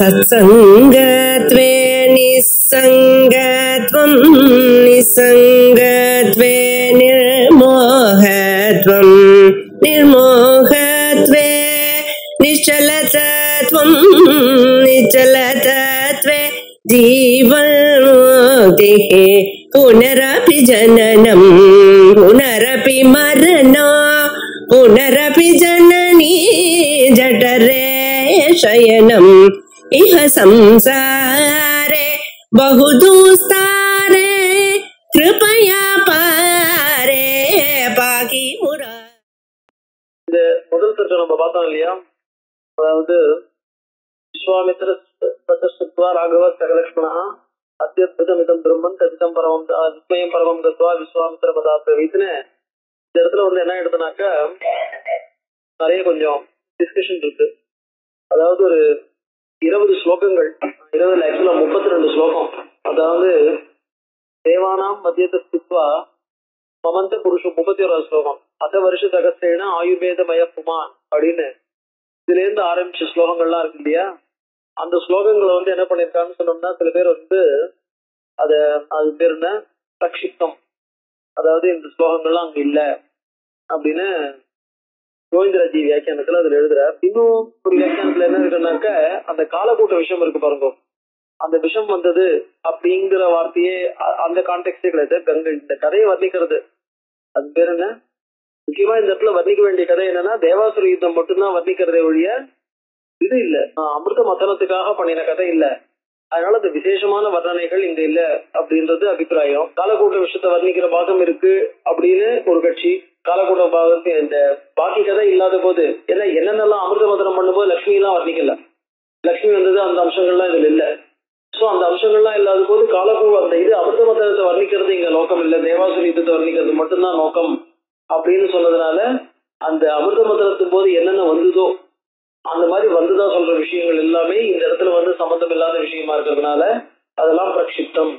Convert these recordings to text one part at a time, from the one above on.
सत्संगत्वे निस्संगत्वं निस्संगत्वे निर्मोहत्वं निर्मोहत्वे निश्चलतत्वं निश्चलतत्वे जीवन्मुक्तिः पुनरपि जननं पुनरपि मरणं पुनरपि जननी जठरे शयनम् इह संसारे बहुदुस्तारे कृपया पारे பாகி முரா. இந்த முதல் திருச்சம் நம்ம பார்த்தோம் இல்லையா? அதாவது விஸ்வாமித்திர சதஸ்வத்வா ராகவ சகலக்ஷ்மணா அத்யத்புதமிதம் பிரம்மன் கதிதம் பரமம் விஸ்மயம் பரமம் தத்வா விஸ்வாமித்திர பதாப்ரவீத்னு இந்த இடத்துல வந்து என்ன எடுத்தனாக்க நிறைய கொஞ்சம் டிஸ்கஷன் இருக்கு. அதாவது ஒரு 20 ஸ்லோகங்கள், 20 ஆக்சுவலா 32 ஸ்லோகம். அதாவது தேவானாம் மத்தியத்தை ஸ்தித்வா மமந்த புருஷம் 31 ஸ்லோகம். அத வருஷ தகசேன ஆயுர்வேதமய புமான் அப்படின்னு இதுல இருந்து ஆரம்பிச்ச ஸ்லோகங்கள்லாம் இருக்கு இல்லையா? அந்த ஸ்லோகங்களை வந்து என்ன பண்ணிருக்காங்கன்னு சொன்னோம்னா, சில பேர் வந்து அது பேர் என்ன பிரக்ஷிப்தம், அதாவது இந்த ஸ்லோகங்கள்லாம் அங்க இல்ல அப்படின்னு கோவிந்தராஜி வியாக்கியானத்துல அதுல எழுதுறார். இன்னும் ஒரு வியாக்கியானத்துல என்ன இருக்குன்னாக்க, அந்த காலக்கூட்ட விஷயம் இருக்கு பாருங்க, அந்த விஷம் வந்தது அப்படிங்கிற வார்த்தையே அந்த கான்டெக்டே கிடையாது. கங்கை இந்த கதையை வர்ணிக்கிறது, அது பேர் என்ன, முக்கியமா இந்த இடத்துல வர்ணிக்க வேண்டிய கதை என்னன்னா தேவாசுர யுத்தம் மட்டும்தான் வர்ணிக்கிறதே ஒழிய இது இல்ல, அமிர்த மத்தனத்துக்காக பண்ணின கதை இல்ல. அதனால அந்த விசேஷமான வர்ணனைகள் இங்க இல்ல அப்படின்றது அபிப்பிராயம். காலக்கூட்ட விஷயத்த வர்ணிக்கிற பாகம் இருக்கு அப்படின்னு ஒரு கட்சி, காலக்கூட பாகத்து இந்த பாக்கி கதை இல்லாத போது ஏன்னா என்னென்னலாம் அமிர்த மதனம் பண்ணும்போது லட்சுமி எல்லாம் வர்ணிக்கல, லட்சுமி வந்தது அந்த அம்சங்கள்லாம் இதுல இல்ல. சோ அந்த அம்சங்கள்லாம் இல்லாத போது காலக்கூட அந்த இது அமிர்த மதனத்தை வர்ணிக்கிறது இங்க நோக்கம் இல்லை, தேவாசுர யுத்தத்தை வர்ணிக்கிறது மட்டும்தான் நோக்கம் அப்படின்னு சொன்னதுனால அந்த அமிர்த மதனத்தின் போது என்னென்ன வந்ததோ அந்த மாதிரி வந்துதான் சொல்ற விஷயங்கள் எல்லாமே இந்த இடத்துல வந்து சம்பந்தம் இல்லாத விஷயமா இருக்கிறதுனால அதெல்லாம் பிரக்ஷிப்தம்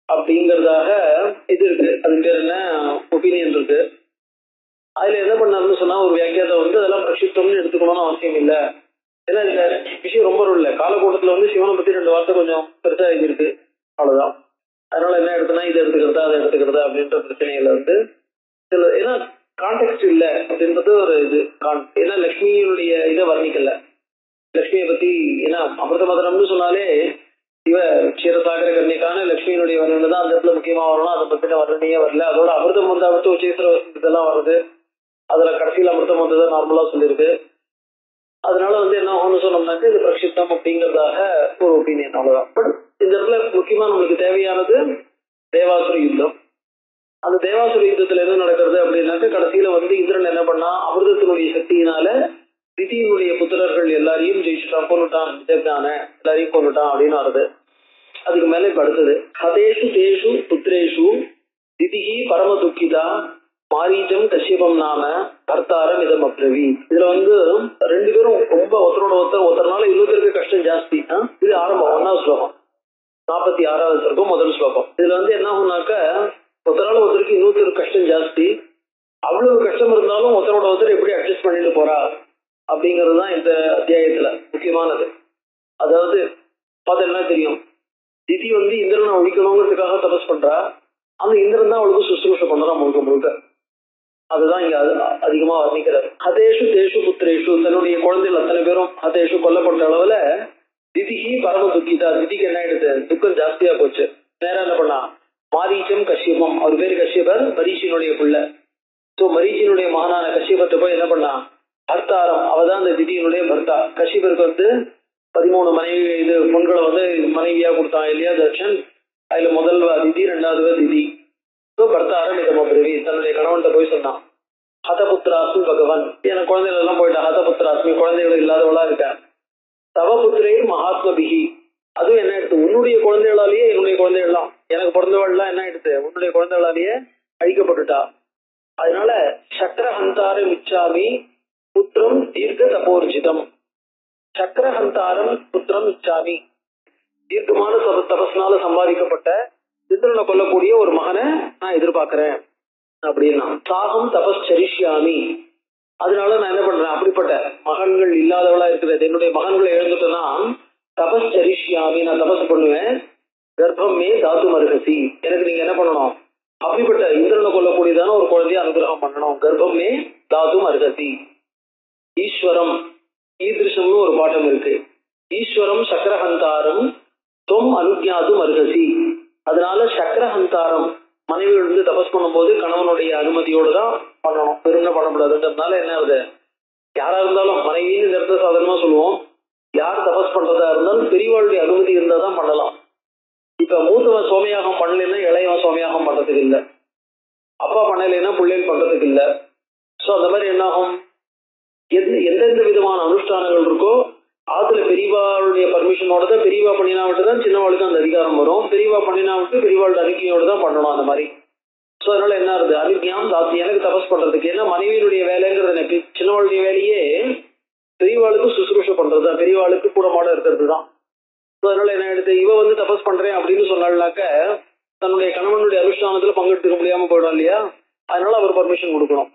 அப்படிங்கறதாக இது இருக்கு. அது பேர் என்ன ஒப்பீனியன் இருக்கு. அதுல என்ன பண்ணாருன்னு சொன்னா, ஒரு வியாக்கியத்தை வந்து அதெல்லாம் பிரக்ஷிப்தம்னு எடுத்துக்கணும்னு அவசியம் இல்லை. ஏன்னா இந்த விஷயம் ரொம்ப இல்லை. காலக்கூட்டத்துல வந்து சிவனை பத்தி 2 வார்த்தை கொஞ்சம் பெருசா இருக்கு, அவ்வளவுதான். அதனால என்ன எடுத்துனா இதை எடுத்துக்கிறதா அதை எடுத்துக்கிறதா அப்படின்ற பிரச்சனைகள் வந்து சில, ஏன்னா கான்டெக்ட் இல்ல அப்படின்றது ஒரு இது. ஏன்னா லட்சுமியினுடைய இதை வர்ணிக்கல, லட்சுமியை பத்தி. ஏன்னா அமிர்த மதனம்னு சொன்னாலே இவ க்ஷீரசாகர கன்னிக்கான லட்சுமியினுடைய வர்ணனை தான் அந்த இடத்துல முக்கியமா வரணும். அதை பத்தின வர்ணனையே வரல. அதோட அமிர்தம் வந்து அவர்த்து உச்சேஸ்வர இதெல்லாம் வருது, அதுல கடைசியில் அமிர்தம் வந்ததான் நார்மலா சொல்லியிருக்கு. அதனால வந்து என்ன ஆகும்னு சொன்னோம்னாக்க இது பிரக்ஷிப்தம் அப்படிங்கிறதாக ஒரு ஒப்பீனியன், அவ்வளவுதான். பட் இந்த இடத்துல முக்கியமா நம்மளுக்கு தேவையானது தேவாசுர யுத்தம். அந்த தேவாசுர யுத்தத்துல என்ன நடக்கிறது அப்படின்னாக்க, கடைசியில வந்து இந்திரன் என்ன பண்ணா, அமிர்தத்தினுடைய சக்தியினால திதியினுடைய புத்திரர்கள் எல்லாரையும் ஜெயிச்சுட்டான், கொண்டுட்டான், எல்லாரையும் கொண்டுட்டான் அப்படின்னு வருது. அதுக்கு மேல இப்ப அடுத்தது ஹதேஷு தேஷு புத்திரேஷு திதிஹி பரம துக்கிதா மாரீச்சம் கஷ்யபம் நாம கர்த்தாரம் இதம் அப்ரவி. இதுல வந்து 2 பேரும் ரொம்ப ஒருத்தரோட ஒருத்தர்னால இன்னொருத்தருக்கு கஷ்டம் ஜாஸ்தி. இது ஆரம்பம் 1வது ஸ்லோகம், 46வது ஸ்லோகம் முதல் ஸ்லோகம். இதுல வந்து என்ன ஆகும்னாக்க, ஒருத்தரால ஒருத்தருக்கு இன்னொருத்தருக்கு கஷ்டம் ஜாஸ்தி. அவ்வளவு கஷ்டம் இருந்தாலும் ஒருத்தரோட ஒருத்தர் எப்படி அட்ஜஸ்ட் பண்ணிட்டு போறா அப்படிங்கிறது தான் இந்த அத்தியாயத்துல முக்கியமானது. அதாவது பார்த்தா தெரியும், திதி வந்து இந்திரனை ஒழிக்கணுங்கிறதுக்காக தபஸ் பண்றா, அந்த இந்திரன் தான் அவளுக்கு சுசுரூஷ பண்றான் முழுக்க முழுக்க. அதுதான் இங்க அதிகமா வர்ணிக்கிறார். ஹதேஷு தேஷு புத்திரேஷு, தன்னுடைய குழந்தைகள் அத்தனை பேரும் ஹதேஷு கொல்லப்பட்ட அளவுல திதிஹி பரம துக்கிதா, திதிக்கு என்ன ஆயிடுது, துக்கம் ஜாஸ்தியா போச்சு. நேரம் என்ன பண்ணா, மாரீச்சம் கஷ்யபம், அவர் பேரு கஷ்யபர், மரீச்சியினுடைய பிள்ளை. சோ மரீச்சியினுடைய மகனான கஷ்யபத்தை போய் என்ன பண்ணா, பர்த்தாரம், அவதான் அந்த திதியினுடைய பர்த்தா. கஷ்யபருக்கு வந்து 13 மனைவி இது பொண்களை வந்து மனைவியா கொடுத்தான் இல்லையா தர்ஷன். அதுல முதல் திதி, 2வது திதி. சோ பர்த்தாரம் இதம பிரவி, தன்னுடைய கணவன்கிட்ட போய் சொன்னான், ஹதபுத்திராஸ்மி பகவான், எனக்கு குழந்தைகள் எல்லாம் போயிட்டான், ஹதபுத்திராஸ்மி குழந்தைகள் இல்லாதவளா இருக்கேன். தவபுத்திரையும் மகாத்மபிகி, அதுவும் என்ன எடுத்து, உன்னுடைய குழந்தைகளாலேயே என்னுடைய குழந்தைகள்லாம், எனக்கு பிறந்தவாள்லாம் என்ன எடுத்து உன்னுடைய குழந்தைகளாலேயே அழிக்கப்பட்டுட்டா. அதனால சக்கரஹந்தாரம் இச்சாமி புத்திரம் தீர்க்க தபோர்ஜிதம், சக்கரஹந்தாரம் புத்திரம் இச்சாமி, தீர்க்கமான தபஸ்னால சம்பாதிக்கப்பட்ட இந்திரனை கொல்லக்கூடிய ஒரு மகனை நான் எதிர்பார்க்கிறேன் அப்படின்னா. சாகம் தபஸ் சரிஷ்யாமி, அதனால நான் என்ன பண்றேன், அப்படிப்பட்ட மகன்கள் இல்லாதவளா இருக்கிறது, என்னுடைய மகன்களை இழந்துட்டேன்னா தபஸ்சரிஷ்யாமி, நான் தபஸ் பண்ணுவேன், கர்ப்பம் மே தாத்து மருகசி, எனக்கு நீங்க என்ன பண்ணணும், அப்படிப்பட்ட இந்திரனை கொல்லக்கூடியதான ஒரு குழந்தைய அனுகிரகம் பண்ணணும், கர்ப்பம் மே தாத்து மருகசி. ஈஸ்வரம் ஈதிருஷம்னு ஒரு பாட்டம் இருக்கு. ஈஸ்வரம் சக்கரஹந்தாரம் தொம் அனுஜ்ஞாது மருகசி. அதனால சக்கரஹந்தாரம் மனைவியிலிருந்து தபஸ் பண்ணும்போது கணவனுடைய அனுமதியோடு தான் பண்ணணும், பெருங்க பண்ணக்கூடாதுன்றதுனால என்ன ஆகுது, யாரா இருந்தாலும் மனைவின்னு இந்த இடத்துல சாதாரணமா சொல்லுவோம், யார் தபஸ் பண்றதா இருந்தாலும் பெரியவாளுடைய அனுமதி இருந்தா தான் பண்ணலாம். இப்ப மூத்தவன் சோமயாகம் பண்ணலைன்னா இளையவன் சோமயாகம் பண்றதுக்கு இல்லை, அப்பா பண்ணலைன்னா பிள்ளைகள் பண்றதுக்கு இல்லை. ஸோ அந்த மாதிரி என்ன ஆகும், எந்தெந்த விதமான அனுஷ்டானங்கள் இருக்கோ ஆத்துல பெரியவாளுடைய பர்மிஷனோட தான், பெரியவா பண்ணினா விட்டு தான் சின்னவாளுக்கு அந்த அதிகாரம் வரும், பெரியவா பண்ணினா விட்டு பெரியவாளோட அறிக்கையோடு தான் பண்ணணும் அந்த மாதிரி. ஸோ அதனால என்ன ஆகுது, அனுஜ்ஞாம் தாத்து, எனக்கு தபஸ் பண்றதுக்கு, ஏன்னா மனைவியினுடைய வேலைங்கிறது எனக்கு சின்னவாளுடைய வேலையே பெரியவாளுக்கு சுசுரூஷ பண்றதுதான், பெரியவாளுக்கு கூடமாட இருக்கிறது தான். ஸோ அதனால என்ன எடுத்து இவ வந்து தபஸ் பண்றேன் அப்படின்னு சொன்னாள்னாக்க தன்னுடைய கணவனுடைய அனுஷ்டானத்துல பங்கெடுத்துக்க முடியாம போயிடும் இல்லையா, அதனால அவர் பர்மிஷன் கொடுக்கணும்.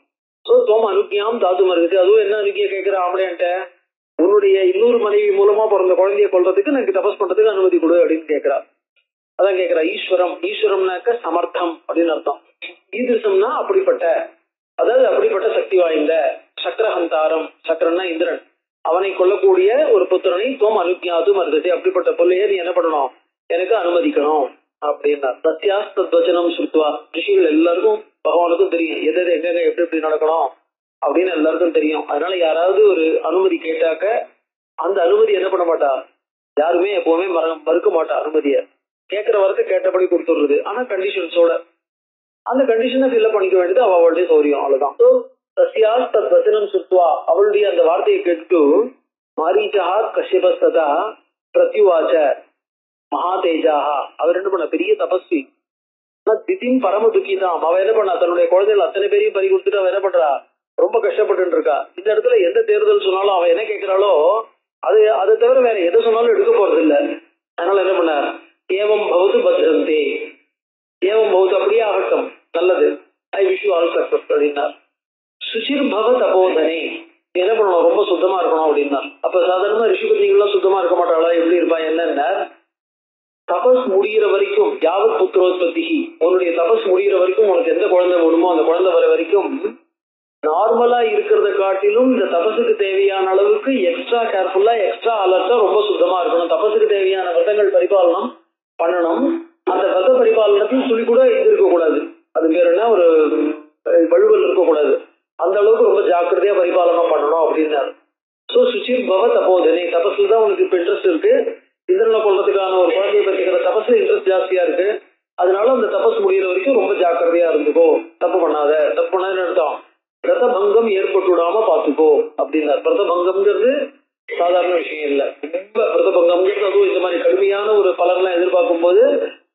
ஸோ தோம் அனுஜ்ஞாம் தாத்து மருகசி. அதுவும் என்ன அனுஜ்ஞை கேட்கிற ஆம்பளையன்ட்ட, உன்னுடைய இன்னொரு மனைவி மூலமா பிறந்த குழந்தைய கொள்றதுக்கு எனக்கு தபஸ் பண்றதுக்கு அனுமதி கொடு அப்படின்னு கேட்கிறா. அதான் கேட்கிறா. ஈஸ்வரம், ஈஸ்வரம்னாக்க சமர்த்தம் அப்படின்னு அர்த்தம். ஈதிருஷம்னா அப்படிப்பட்ட, அதாவது அப்படிப்பட்ட சக்தி வாய்ந்த, சக்கரஹந்தாரம், சக்கரன்னா இந்திரன், அவனை கொல்லக்கூடிய ஒரு புத்திரனை தோம் அனுஜ்ஞாது மருகசி, அப்படிப்பட்ட பிள்ளைய நீ என்ன பண்ணணும், எனக்கு அனுமதிக்கணும் அப்படின்னா. சத்யாஸ்தத்வச்சனம் சுத்வா, ரிஷிகள் எல்லாருக்கும் பகவானுக்கும் தெரியும் எது எது எங்க எப்படி எப்படி நடக்கணும் அப்படின்னு எல்லாருக்கும் தெரியும். அதனால யாராவது ஒரு அனுமதி கேட்டாக்க அந்த அனுமதி என்ன பண்ண மாட்டா, யாருமே எப்பவுமே மறுக்க மாட்டா, அனுமதியை கேட்கிற வரத்தை கேட்டபடி கொடுத்துடுறது, ஆனா கண்டிஷன்ஸோட. அந்த கண்டிஷனை ஃபில்அப் பண்ணிக்க வேண்டியது அவளுடைய சௌரியம், அவ்வளவுதான். ஸோ சசியாஸ் தத் வச்சனம் சுத்வா, அவளுடைய அந்த வார்த்தையை கேட்டு மாரீச்சா கஷ்யபஸ்ததா பிரத்யுவாச்ச மகாதேஜாக, அவர் என்ன பண்ண, பெரிய தபஸ்வி, திதிம் பரம துக்கிதான். அவ என்ன பண்ணா, தன்னுடைய குழந்தைகள் அத்தனை பேரையும் பறி கொடுத்துட்டு அவ என்ன பண்றா, ரொம்ப கஷ்டப்பட்டு இருக்கா. இந்த இடத்துல எந்த தேர்தல் சொன்னாலும் அவன் என்ன கேட்கிறாளோ அதை தவிர வேற எதை சொன்னாலும் எடுக்க போறது இல்லை. அதனால என்ன பண்ணார், ஏவம் பௌத்து பத்ரந்தே, ஏவம் பௌத்து அப்படியே ஆகட்டும், நல்லது, I wish you all success அப்படின்னார். சுச்சிர் பவ தபோதனே, என்ன பண்ணணும், ரொம்ப சுத்தமா இருக்கணும் அப்படின்னார். அப்ப சாதாரணமா ரிஷிபதிகள்லாம் சுத்தமா இருக்க மாட்டாளா, எப்படி இருப்பா என்னன்னா, தபஸ் முடிகிற வரைக்கும் யாவத் புத்திரோத்பத்தி, உன்னுடைய தபஸ் முடிகிற வரைக்கும் உனக்கு எந்த குழந்தை வேணுமோ அந்த குழந்தை வர வரைக்கும் நார்மலா இருக்கிறத காட்டிலும் இந்த தபசுக்கு தேவையான அளவுக்கு எக்ஸ்ட்ரா கேர்ஃபுல்லா, எக்ஸ்ட்ரா அலர்ட்டா, ரொம்ப சுத்தமா இருக்கணும். தபசுக்கு தேவையான விரதங்கள் பரிபாலனம் பண்ணணும். அந்த விரத பரிபாலனத்தையும் துளி கூட இது இருக்கக்கூடாது, அது பேர் என்ன, ஒரு வழுவல் இருக்கக்கூடாது. அந்த அளவுக்கு ரொம்ப ஜாக்கிரதையா பரிபாலனம் பண்ணணும் அப்படின்னாரு. ஸோ சுச்சிர் பவ தபோதனே, தபஸ்ல தான் உனக்கு இப்ப இன்ட்ரெஸ்ட் இருக்கு, இந்திரனை கொள்றதுக்கான ஒரு குழந்தையை பற்றிக்கிற தபஸ்ல இன்ட்ரெஸ்ட் ஜாஸ்தியா இருக்கு. அதனால அந்த தபஸ் முடிகிற வரைக்கும் ரொம்ப ஜாக்கிரதையா இருந்துக்கோ, தப்பு பண்ணாத. தப்பு பண்ணாதுன்னு அர்த்தம் விரத பங்கம் ஏற்பட்டு விடாம பாத்துக்கோ அப்படின்னார். விரத பங்கம்ங்கிறது சாதாரண விஷயம் இல்லை, ரொம்ப விரத பங்கம்ங்கிறது அதுவும் இந்த மாதிரி கடுமையான ஒரு பலன்லாம் எதிர்பார்க்கும் போது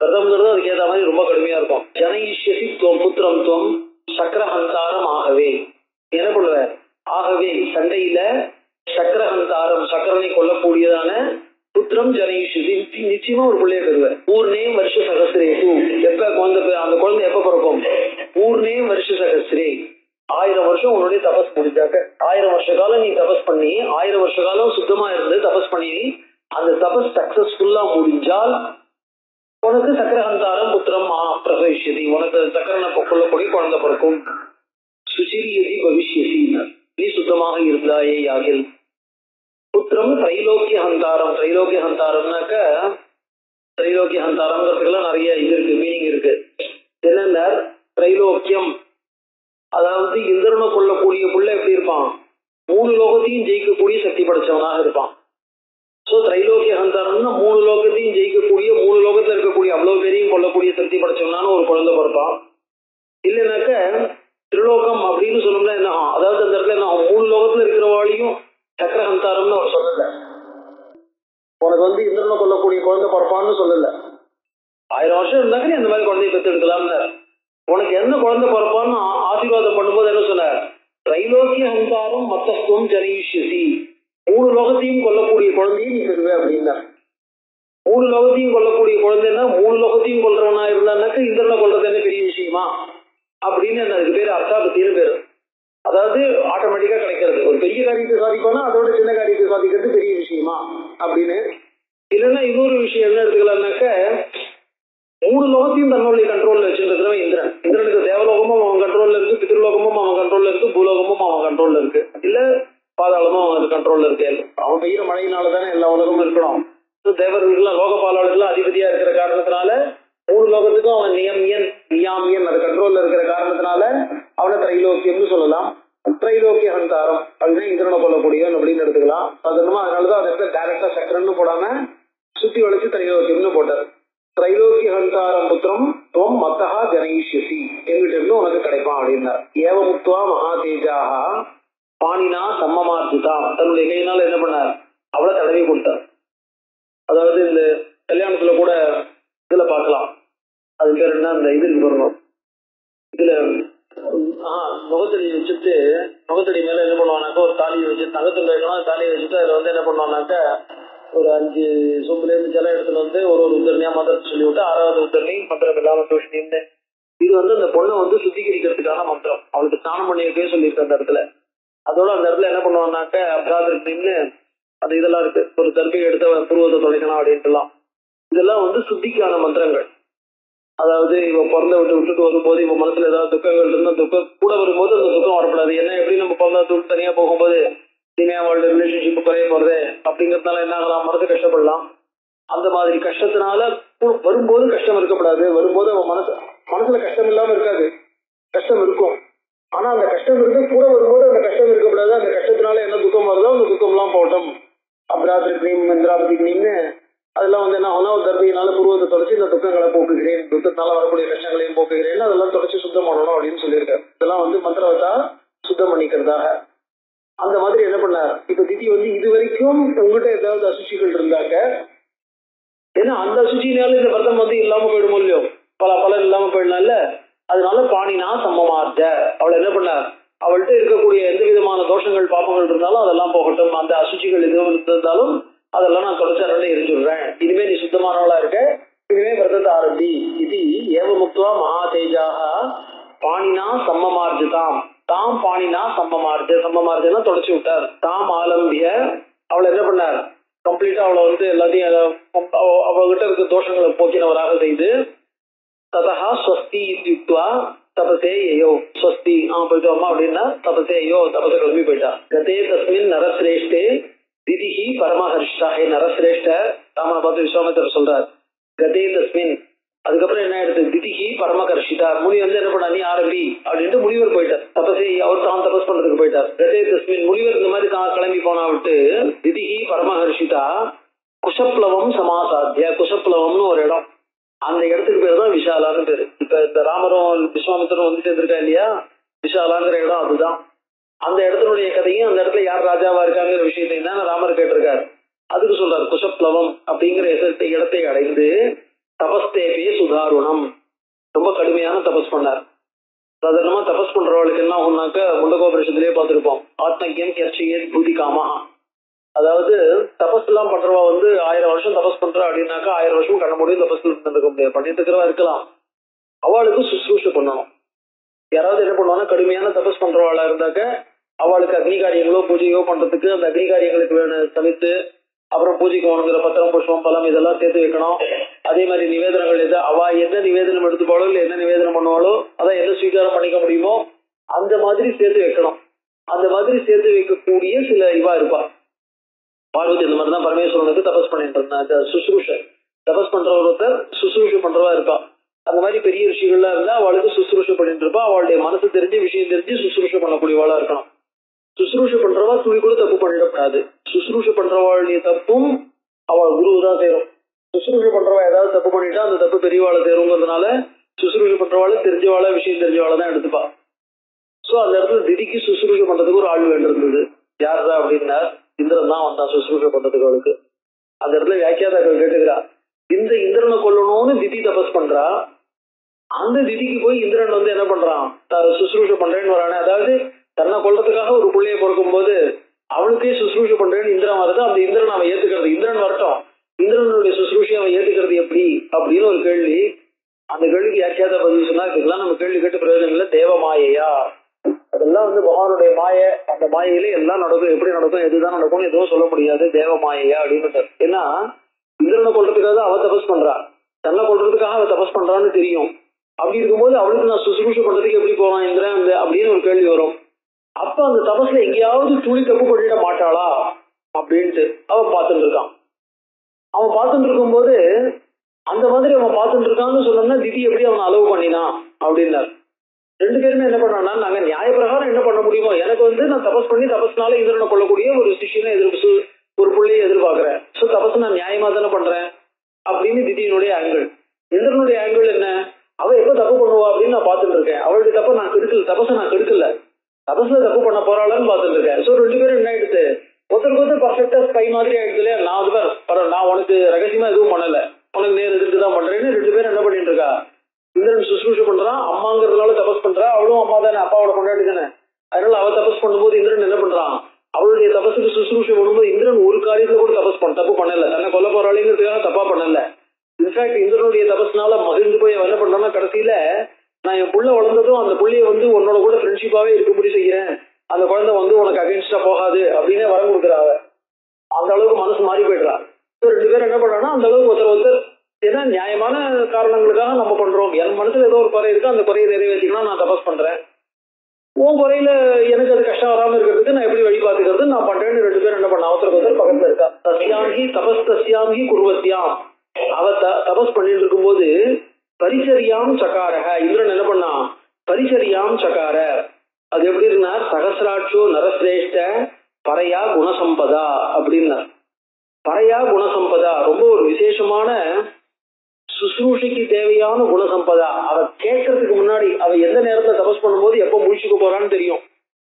விரதம்ங்கிறது அதுக்கு ஏற்ற மாதிரி ரொம்ப கடுமையா இருக்கும். ஜனயிஷ்யசி துவம் புத்திரம் துவம் சக்கரஹந்தாரம் ஆகவே, என்ன பண்ணுவ, ஆகவே சண்டையில சக்கரஹந்தாரம், சக்கரனை கொல்லக்கூடியதான புத்திரம் ஜனயிஷ்யசி, நிச்சயமா ஒரு பிள்ளைய பெறுவேன். பூர்ணே வருஷ சகசிரே, எப்ப குழந்தை, அந்த குழந்தை எப்ப பிறக்கும், பூர்ணே வருஷ சகசிரே, 1000 வருஷம் உன்னுடைய தபஸ் முடிஞ்சாக்க, 1000 வருஷ காலம் நீ தபஸ் பண்ணி 1000 வருஷ காலம் சுத்தமா இருந்து தபஸ் பண்ணி அந்த தபஸ் சக்சஸ்ஃபுல்லா முடிஞ்சால் உனக்கு சக்கரஹந்தாரம் புத்திரம் பிரசவிஷ்யதி, உனக்கு சக்கரனை கொள்ளக்கூடிய குழந்தை பிறக்கும். சுச்சிரியதி பவிஷ்யசி, நீ சுத்தமாக இருந்தாயே யாகில். புத்திரம் திரைலோக்கிய ஹந்தாரம், திரைலோக்கிய ஹந்தாரம்னாக்க திரைலோக்கிய ஹந்தாரம்ங்கிறதுக்கெல்லாம் நிறைய இது இருக்கு, மீனிங் இருக்கு. என்னென்ன திரைலோக்கியம், அதாவது இந்திரனை கொள்ளக்கூடிய புள்ள எப்படி இருப்பான், 3 லோகத்தையும் ஜெயிக்கக்கூடிய சக்தி படைச்சவனாக இருப்பான். சோ திரைலோக்கிய ஹந்தாரம்னா 3 லோகத்தையும் ஜெயிக்கக்கூடிய, 3 லோகத்துல இருக்கக்கூடிய அவ்வளவு பேரையும் கொள்ளக்கூடிய சக்தி படைச்சவனான ஒரு குழந்தை பிறப்பான். இல்லைனாக்க திருலோகம் அப்படின்னு சொல்லணும்னா என்ன ஆகும், அதாவது அந்த இடத்துல என்ன ஆகும், 3 லோகத்துல இருக்கிறவாளையும் சக்கரஹந்தாரம்னு அவர் சொல்லல, உனக்கு வந்து இந்திரனை கொள்ளக்கூடிய குழந்தை பிறப்பான்னு சொல்லல. 1000 வருஷம் இருந்தாங்க நீ அந்த மாதிரி குழந்தைய பெற்று எடுக்கலாம்னு. உனக்கு என்ன குழந்தை பிறப்பான்னு ஆசீர்வாதம் பண்ணும்போது என்ன சொன்ன, திரைலோக்கிய ஹந்தாரம் மத்தஸ்துவம் ஜனயிஷ்யசி, 3 லோகத்தையும் கொல்லக்கூடிய குழந்தையும் நீ பெறுவே அப்படின்னா. 3 லோகத்தையும் கொல்லக்கூடிய குழந்தைன்னா 3 லோகத்தையும் கொல்றவனா இருந்தான்னாக்க இந்திரனை கொல்றது என்ன பெரிய விஷயமா அப்படின்னு அதுக்கு பேரு அர்த்தாபத்தின்னு பேரு. அதாவது ஆட்டோமேட்டிக்கா கிடைக்கிறது, ஒரு பெரிய காரியத்தை சாதிப்பானா அதோட சின்ன காரியத்தை சாதிக்கிறது பெரிய விஷயமா அப்படின்னு. இன்னொரு விஷயம் என்ன எடுத்துக்கலாம்னாக்க 3 லோகத்தையும் தன்னுடைய கண்ட்ரோல்ல வச்சிருக்கிறவன் இந்திரன். இந்திரனுக்கு தேவலோகமும் அவன் கண்ட்ரோல்ல இருக்கு, பித்ருலோகமும் அவன் கண்ட்ரோல்ல இருக்கு, பூலோகமும் அவன் கண்ட்ரோல்ல இருக்கு, இல்ல பாதாளமும் அவன் கண்ட்ரோல்ல இருக்கு. அவன் பெய்யுற மழையினாலதானே எல்லா உலகமும் இருக்கணும். தேவர்களுக்கெல்லாம் லோகபாலாளுக்கெல்லாம் அதிபதியா இருக்கிற காரணத்தினால 3 லோகத்துக்கும் அவன் நியாமியன் அது கண்ட்ரோல்ல இருக்கிற காரணத்தினால அவனை திரைலோக்கியம்னு சொல்லலாம். திரைலோக்கிய ஹந்தாரம் அப்படின்னா இந்திரனை கொள்ளக்கூடியவன் அப்படின்னு எடுத்துக்கலாம். சாதாரணமா அதனாலதான் அந்த இடத்துல டைரக்டா சக்கரன்னு போடாம சுத்தி வளைச்சு திரைலோக்கியம்னு போட்டார். திரைலோக்கிய ஹந்தாரம் புத்திரம் துவம் மத்தகா ஜனயிஷ்யசி, எங்கிட்ட இருந்து உனக்கு கிடைப்பான் அப்படின்னார். ஏவ முக்துவா மகாதேஜாக பாணினா சம்மமார்ஜிதா, தன்னுடைய கையினால என்ன பண்ணார், அவளை தடவி கொடுத்தார். அதாவது இந்த கல்யாணத்துல கூட இதுல பார்க்கலாம், அது பேர் என்ன, இந்த இதுக்கு வரணும், இதுல முகத்தடி வச்சுட்டு முகத்தடி மேல என்ன பண்ணுவானாக்கா ஒரு தாலியை வச்சு நகத்துல வைக்கணும். தாலியை வச்சுட்டு அதுல வந்து என்ன பண்ணுவானாக்கா ஒரு 5 சொம்புல இருந்து ஜலம் எடுத்துட்டு வந்து ஒரு உத்தரணியா மந்திரத்தை சொல்லி விட்டு 6வது உத்தரணி மந்திரம் இல்லாம தோஷணின்னு, இது வந்து அந்த பொண்ணை வந்து சுத்திகரிக்கிறதுக்கான மந்திரம். அவளுக்கு ஸ்நானம் பண்ணி வைக்கவே சொல்லியிருக்கு அந்த இடத்துல. அதோட அந்த இடத்துல என்ன பண்ணுவானாக்க அப்ராதின்னு அந்த இதெல்லாம் இருக்கு, ஒரு தர்பிகை எடுத்து புருவத்தை தொலைக்கணும் அப்படின்ட்டுலாம். இதெல்லாம் வந்து சுத்திக்கான மந்திரங்கள். அதாவது இவ பிறந்த விட்டுட்டு வரும்போது இவ மனசுல ஏதாவது துக்கங்கள் இருந்தா துக்கம் கூட வரும்போது அந்த துக்கம் வரப்படாது. ஏன்னா எப்படி நம்ம பிறந்தா விட்டு தனியா போகும்போது இனிமே அவளோட ரிலேஷன்ஷிப் குறைய போறது அப்படிங்கறதுனால என்ன ஆகலாம், மனசு கஷ்டப்படலாம். அந்த மாதிரி கஷ்டத்தினால வரும்போது கஷ்டம் இருக்கப்படாது. வரும்போது அவன் மனசுல கஷ்டம் இல்லாம இருக்காது, கஷ்டம் இருக்கும். ஆனா அந்த கஷ்டம் இருக்கு கூட வரும்போது அந்த கஷ்டம் இருக்கக்கூடாது. அந்த கஷ்டத்தினால என்ன துக்கம் வருதோ அந்த துக்கம் எல்லாம் போட்டோம். அப்ராத்ரி கிரீம் இந்திராபதி கிரீம்னு அதெல்லாம் வந்து என்ன ஆகுனா ஒரு தர்பையினால புருவத்தை தொடச்சி இந்த துக்கங்களை போக்குகிறேன், துக்கத்தினால வரக்கூடிய கஷ்டங்களையும் போக்குகிறேன், அதெல்லாம் தொடச்சி சுத்தம் பண்ணணும் அப்படின்னு சொல்லியிருக்காரு. இதெல்லாம் வந்து மந்திரவத்தா சுத்தம் பண்ணிக்கிறதாக. அந்த மாதிரி என்ன பண்ணார். இப்ப திதி வந்து இது வரைக்கும் உங்ககிட்ட ஏதாவது அசுச்சிகள் இருந்தாக்க, ஏன்னா அந்த அசுச்சினால இந்த விரதம் வந்து இல்லாம போயிடுமோ இல்லையோ, பலன் இல்லாம போயிடலாம்ல. அதனால பாணினா சம்மமார்ஜ, அவளை என்ன பண்ணார், அவள்கிட்ட இருக்கக்கூடிய எந்த விதமான தோஷங்கள் பாப்பங்கள் இருந்தாலும் அதெல்லாம் போகட்டும், அந்த அசுச்சிகள் எதுவும் இருந்தாலும் அதெல்லாம் நான் தொடர்ச்சி எரிஞ்சுடுறேன், இனிமே நீ சுத்தமானவளா இருக்க, இனிமே விரதத்தை ஆரம்பி. இது ஏவ முக்துவா மகாதேஜாக பாணினா சம்மமார்ஜிதாம், தாம் பாணினா சம்மமார்ஜனா தொடச்சி விட்டார். தாம் ஆலம்பிய, அவளை என்ன பண்ணார், கம்ப்ளீட்டா அவளை வந்து எல்லாத்தையும் அவகிட்ட இருக்க தோஷங்களை போக்கினவராக செய்து, ததா ஸ்வஸ்தி இத்யுக்த்வா தபசேயோ, ஸ்வஸ்தி போயிட்டு அம்மா அப்படின்னா தபசேயோ, தபச கிளம்பி போயிட்டா. கதே தஸ்மின் நரசிரேஷ்டே திதிஹி பரமஹர்ஷ்டா, ஹே நரசிரேஷ்ட, ராமனை பார்த்து விஸ்வாமித்திரர் சொல்றார் கதே தஸ்மின். அதுக்கப்புறம் என்ன ஆயிடுது, திதிஹி பரமகர்ஷிதா, முனி வந்து என்ன பண்ணா, நீ ஆரம்பி அப்படின்ட்டு முனிவர் போயிட்டார். தபசே அவர் தான் தபஸ் பண்றதுக்கு போயிட்டார். கதே தஸ்மின், முனிவர் இந்த மாதிரி கிளம்பி போனா விட்டு திதிஹி பரமஹர்ஷிதா குஷப்ளவம் சமாசாத்திய, குஷப்ளவம்னு ஒரு இடம், அந்த இடத்துக்கு பேர் தான் விஷாலான்னு பேரு. இப்ப இந்த ராமரும் விஸ்வாமித்திரம் வந்து சேர்ந்திருக்கா இல்லையா, விஷாலாங்கிற இடம் அதுதான். அந்த இடத்தினுடைய கதையும் அந்த இடத்துல யார் ராஜாவா இருக்காங்கிற விஷயத்தையும் தான் ராமர் கேட்டிருக்காரு. அதுக்கு சொல்றாரு குஷப்ளவம் அப்படிங்கிற இடத்தை அடைந்து தபஸ்தேபே சுதாருணம், ரொம்ப கடுமையான தபஸ் பண்ணார். சாதாரணமா தபஸ் பண்றவளுக்கு என்ன ஆகும்னாக்க முண்டகோபரிஷத்திலேயே பார்த்திருப்போம், ஆத்மக்கியம் கர்ச்சியே பூதி காமா. அதாவது தபஸ் எல்லாம் பண்றவா வந்து 1000 வருஷம் தபஸ் பண்றா அப்படின்னாக்கா 1000 வருஷம் கண்ண முடியும் தபஸ் இருக்க முடியாது, பண்ணிட்டு இருக்கிறவா இருக்கலாம். அவளுக்கு சுசுரூஷை பண்ணணும். யாராவது என்ன பண்ணுவாங்கன்னா கடுமையான தபஸ் பண்றவாளா இருந்தாக்க அவளுக்கு அக்னி காரியங்களோ பூஜையோ பண்றதுக்கு அந்த அக்னி காரியங்களுக்கு வேணும் சமைத்து, அப்புறம் பூஜைக்கு வேணுங்கிற பத்திரம் புஷ்பம் பழம் இதெல்லாம் சேர்த்து வைக்கணும். அதே மாதிரி நிவேதனங்கள் எது அவ என்ன நிவேதனம் எடுத்துப்பாளோ இல்லை என்ன நிவேதனம் பண்ணுவாளோ அதான் எதை ஸ்வீகாரம் பண்ணிக்க முடியுமோ அந்த மாதிரி சேர்த்து வைக்கணும். அந்த மாதிரி சேர்த்து வைக்கக்கூடிய சில இவா இருப்பா. பார்வதி இந்த மாதிரிதான் பரமேஸ்வரனுக்கு தபஸ் பண்ணிட்டு இருந்தா, சுசுரூஷை தபஸ் பண்ற ஒருத்தர் சுசுரூஷை பண்றவா இருப்பா. அந்த மாதிரி பெரிய ரிஷிகள்லாம் இருந்தா அவளுக்கு சுசுரூஷை பண்ணிட்டு இருப்பா. அவளுடைய மனசு தெரிஞ்சு விஷயம் தெரிஞ்சு சுசுரூஷை பண்ணக்கூடியவாளா இருக்கணும். சுசுரூஷை பண்றவா துணி கூட தப்பு பண்ணிடக்கூடாது. சுசுரூஷை பண்றவாளுடைய தப்பும் அவள் குருவு தான் சேரும். சுசுரூஷை பண்றவா ஏதாவது தப்பு பண்ணிட்டா அந்த தப்பு பெரியவாளை சேருங்கிறதுனால சுசுரூஷை பண்றவாளை தெரிஞ்சவாளா விஷயம் தெரிஞ்சவாளை தான் எடுத்துப்பா. சோ அந்த இடத்துல திதிக்கு சுசுரூஷை பண்றதுக்கு ஒரு ஆள் வேண்டியிருந்தது. யாருதான் அப்படின்னா இந்திரன் தான் வந்தான் சுசுரூஷை பண்றதுக்கு. அவளுக்கு அந்த இடத்துல வியாக்கியாதாக்கள் கேட்டுக்கிறா, இந்த இந்திரனை கொல்லணும்னு திதி தபஸ் பண்றா, அந்த திதிக்கு போய் இந்திரன் வந்து என்ன பண்றான், சுசுரூஷை பண்றேன்னு வரானே. அதாவது தன்னை கொல்றதுக்காக ஒரு பிள்ளைய பிறக்கும் போது அவனுக்கே சுசுரூஷை பண்றேன்னு இந்திரன் வருது. அந்த இந்திரன் அவன் ஏத்துக்கிறது, இந்திரன் வரட்டும், இந்திரனுடைய சுசுரூஷை அவன் ஏத்துக்கிறது எப்படி அப்படின்னு ஒரு கேள்வி. அந்த கேள்விக்கு வியாக்கியாத பதில் சொன்னா, இதுக்கெல்லாம் நம்ம கேள்வி கேட்டு பிரயோஜனம் இல்லை, தேவ மாயையா, அதெல்லாம் வந்து பகவானுடைய மாயை, அந்த மாயையில எல்லாம் நடக்கும், எப்படி நடக்கும் எதுதான் நடக்கும்னு எதுவும் சொல்ல முடியாது, தேவ மாயையா அப்படின்னு. ஏன்னா இந்திரனை கொள்றதுக்காக அவ தபஸ் பண்றா, தன்னை கொள்றதுக்காக அவ தபஸ் பண்றான்னு தெரியும். அப்படி இருக்கும்போது அவளுக்கு நான் சுசுரூஷை பண்றதுக்கு எப்படி போவான் இந்திரன் அப்படின்னு ஒரு கேள்வி வரும். அப்ப அந்த தபஸ்ல எங்கேயாவது துளி தப்பு பண்ணிட மாட்டாளா அப்படின்ட்டு அவன் பார்த்துட்டு இருக்கான். அவன் பார்த்துட்டு இருக்கும்போது அந்த மாதிரி அவன் பார்த்துட்டு இருக்கான்னு சொன்னோம்னா திதி எப்படி அவனை அலோவ் பண்ணினான் அப்படின்னார். ரெண்டு பேருமே என்ன பண்ணான்னா, நாங்க நியாய பிரகாரம் என்ன பண்ண முடியுமோ, எனக்கு நான் தபஸ் பண்ணி தபஸ்னால இந்திரனை கொள்ளக்கூடிய ஒரு சிஷியனை ஒரு பிள்ளையை எதிர்பார்க்கிறேன். ஸோ தபஸ் நான் நியாயமா தானே பண்றேன் அப்படின்னு திதியினுடைய ஆங்கிள். இந்திரனுடைய ஆங்கிள் என்ன, அவ எப்ப தப்பு பண்ணுவா அப்படின்னு நான் பார்த்துட்டு இருக்கேன். அவளுடைய தப்ப நான் கெடுக்கல, தபஸை நான் கெடுக்கல, தபஸ்ல தப்பு பண்ண போறாளான்னு பார்த்துட்டு இருக்கேன். ஸோ ரெண்டு பேரும் என்ன ஆயிடுச்சு, ஒருத்தருக்கு பர்ஃபெக்டா ஸ்பை மாதிரி ஆயிடுச்சு இல்லையா. நான் அது நான் உனக்கு ரகசியமா எதுவும் பண்ணல, உனக்கு நேர் எதிர்த்து தான் பண்றேன்னு ரெண்டு பேரும் என்ன பண்ணிட்டு இருக்கா. இந்திரன் சுசுரூஷை பண்றான், அம்மாங்கிறதுனால தபஸ் பண்றா, அவளும் அம்மா தானே, அப்பாவோட கொண்டாடி தானே. அதனால அவ தபஸ் பண்ணும்போது இந்திரன் என்ன பண்றான், அவளுடைய தபஸுக்கு சுசுரூஷை பண்ணும்போது இந்திரன் ஒரு காரியத்துல கூட தப்பு பண்ணல, தன்னை கொல்ல போறாளிங்கிறதுக்காக தப்பா பண்ணல. இன்ஃபேக்ட் இந்திரனுடைய தபஸ்னால மகிழ்ந்து போய் என்ன பண்றான்னா, கடைசியில நான் என் புள்ள வளர்ந்ததும் அந்த புள்ளைய உன்னோட கூட ஃப்ரெண்ட்ஷிப்பாவே இருக்கும்படி செய்யறேன், அந்த குழந்தை உனக்கு அகைன்ஸ்டா போகாது அப்படின்னு வரம் கொடுக்குறாங்க. அந்த அளவுக்கு மனசு மாறி போயிடுறா. ரெண்டு பேரும் என்ன பண்றாங்கன்னா, அந்த அளவுக்கு ஒருத்தர் ஏன்னா நியாயமான காரணங்களுக்காக நம்ம பண்றோம். என் மனசுல ஏதோ ஒரு குறை இருக்கு, அந்த குறையை நிறைவேற்றிக்கலாம் நான் தபஸ் பண்றேன். உன் குறையில எனக்கு அது கஷ்டம் வராம இருக்கிறதுக்கு நான் எப்படி வழி பார்த்துக்கிறது நான் பண்றேன்னு ரெண்டு பேரும் என்ன பண்ண அவசர பக்கத்துல இருக்கா. தஸ்யாங்கி தபஸ் தஸ்யாங்கி குருவத்தியாம், அவ தபஸ் பண்ணிட்டு இருக்கும்போது பரிசரியாம் சகாரக, இந்திரன் என்ன பண்ணா பரிசரியாம் சகார. அது எப்படி இருந்தார், சகசிராட்சோ நரசிரேஷ்ட பரையா குணசம்பதா அப்படின்னார். பரையா குணசம்பதா ரொம்ப ஒரு விசேஷமான சுசுரூஷைக்கு தேவையான குணசம்பதா. அவ கேட்கறதுக்கு முன்னாடி, அவ எந்த நேரத்துல தபஸ் பண்ணும்போது எப்ப முழிச்சுக்க போறான்னு தெரியும்.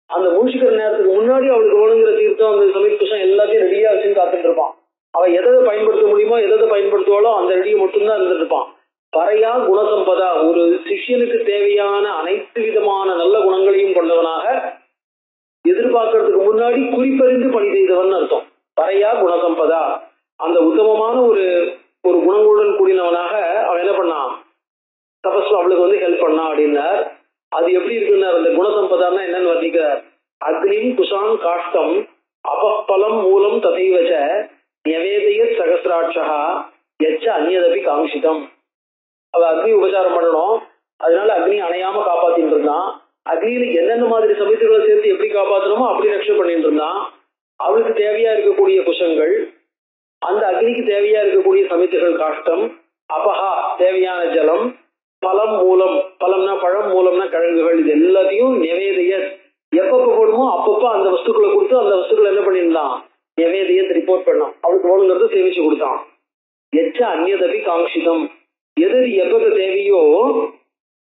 அந்த முழிச்சுக்கிற நேரத்துக்கு முன்னாடி அவளுக்கு வேணுங்கிற தீர்த்தம் அந்த சமீபம் எல்லாத்தையும் ரெடியா வச்சுன்னு காத்துட்டு இருப்பான். அவ எதை பயன்படுத்த முடியுமோ எதை பயன்படுத்துவாளோ அந்த ரெடியை மட்டும்தான் இருந்துட்டு இருப்பான். பரையா குணசம்பதா, ஒரு சிஷியனுக்கு தேவையான அனைத்து விதமான நல்ல குணங்களையும் கொண்டவனாக எதிர்பார்க்கறதுக்கு முன்னாடி குறிப்பறிந்து பணி செய்தவன் அர்த்தம். பரையா குணசம்பதா, அந்த உத்தமமான ஒரு குணங்களுடன் கூடினவனாக அவன் என்ன பண்ணான், தபஸ்ல அவளுக்கு ஹெல்ப் பண்ணா அப்படின்னார். அது எப்படி இருக்குன்னார், அந்த குணசம்பதான்னா என்னன்னு வர்ணிக்கிறார். அக்னிம் குஷான் காஷ்டம் அபப்பலம் மூலம் ததைவச்ச நிவேதைய சகசிராட்சா எச்ச அந்நியதபி காங்கிதம். அவ அக்னி உபச்சாரம் பண்ணணும், அதனால அக்னி அணையாம காப்பாத்தின்னு இருந்தான். அக்னியில என்னென்ன மாதிரி சமைத்துகளை சேர்த்து எப்படி காப்பாற்றணுமோ அப்படி ரட்சை பண்ணிட்டு இருந்தான். அவளுக்கு தேவையா இருக்கக்கூடிய குஷங்கள், அந்த அக்னிக்கு தேவையா இருக்கக்கூடிய சமைத்துகள் காஷ்டம், அபஹா தேவையான ஜலம், பலம் மூலம், பலம்னா பழம், மூலம்னா கிழங்குகள், இது எல்லாத்தையும் நிவேதைய எப்பப்ப போடுமோ அப்பப்ப அந்த வஸ்துக்களை கொடுத்து அந்த வஸ்துக்களை என்ன பண்ணிருந்தான் நிவேதைய ரிப்போர்ட் பண்ணான். அவளுக்கு வேணுங்கிறத சேமிச்சு கொடுத்தான். எச்ச அந்நியதபி காங்கிதம், எது எப்ப தேவையோ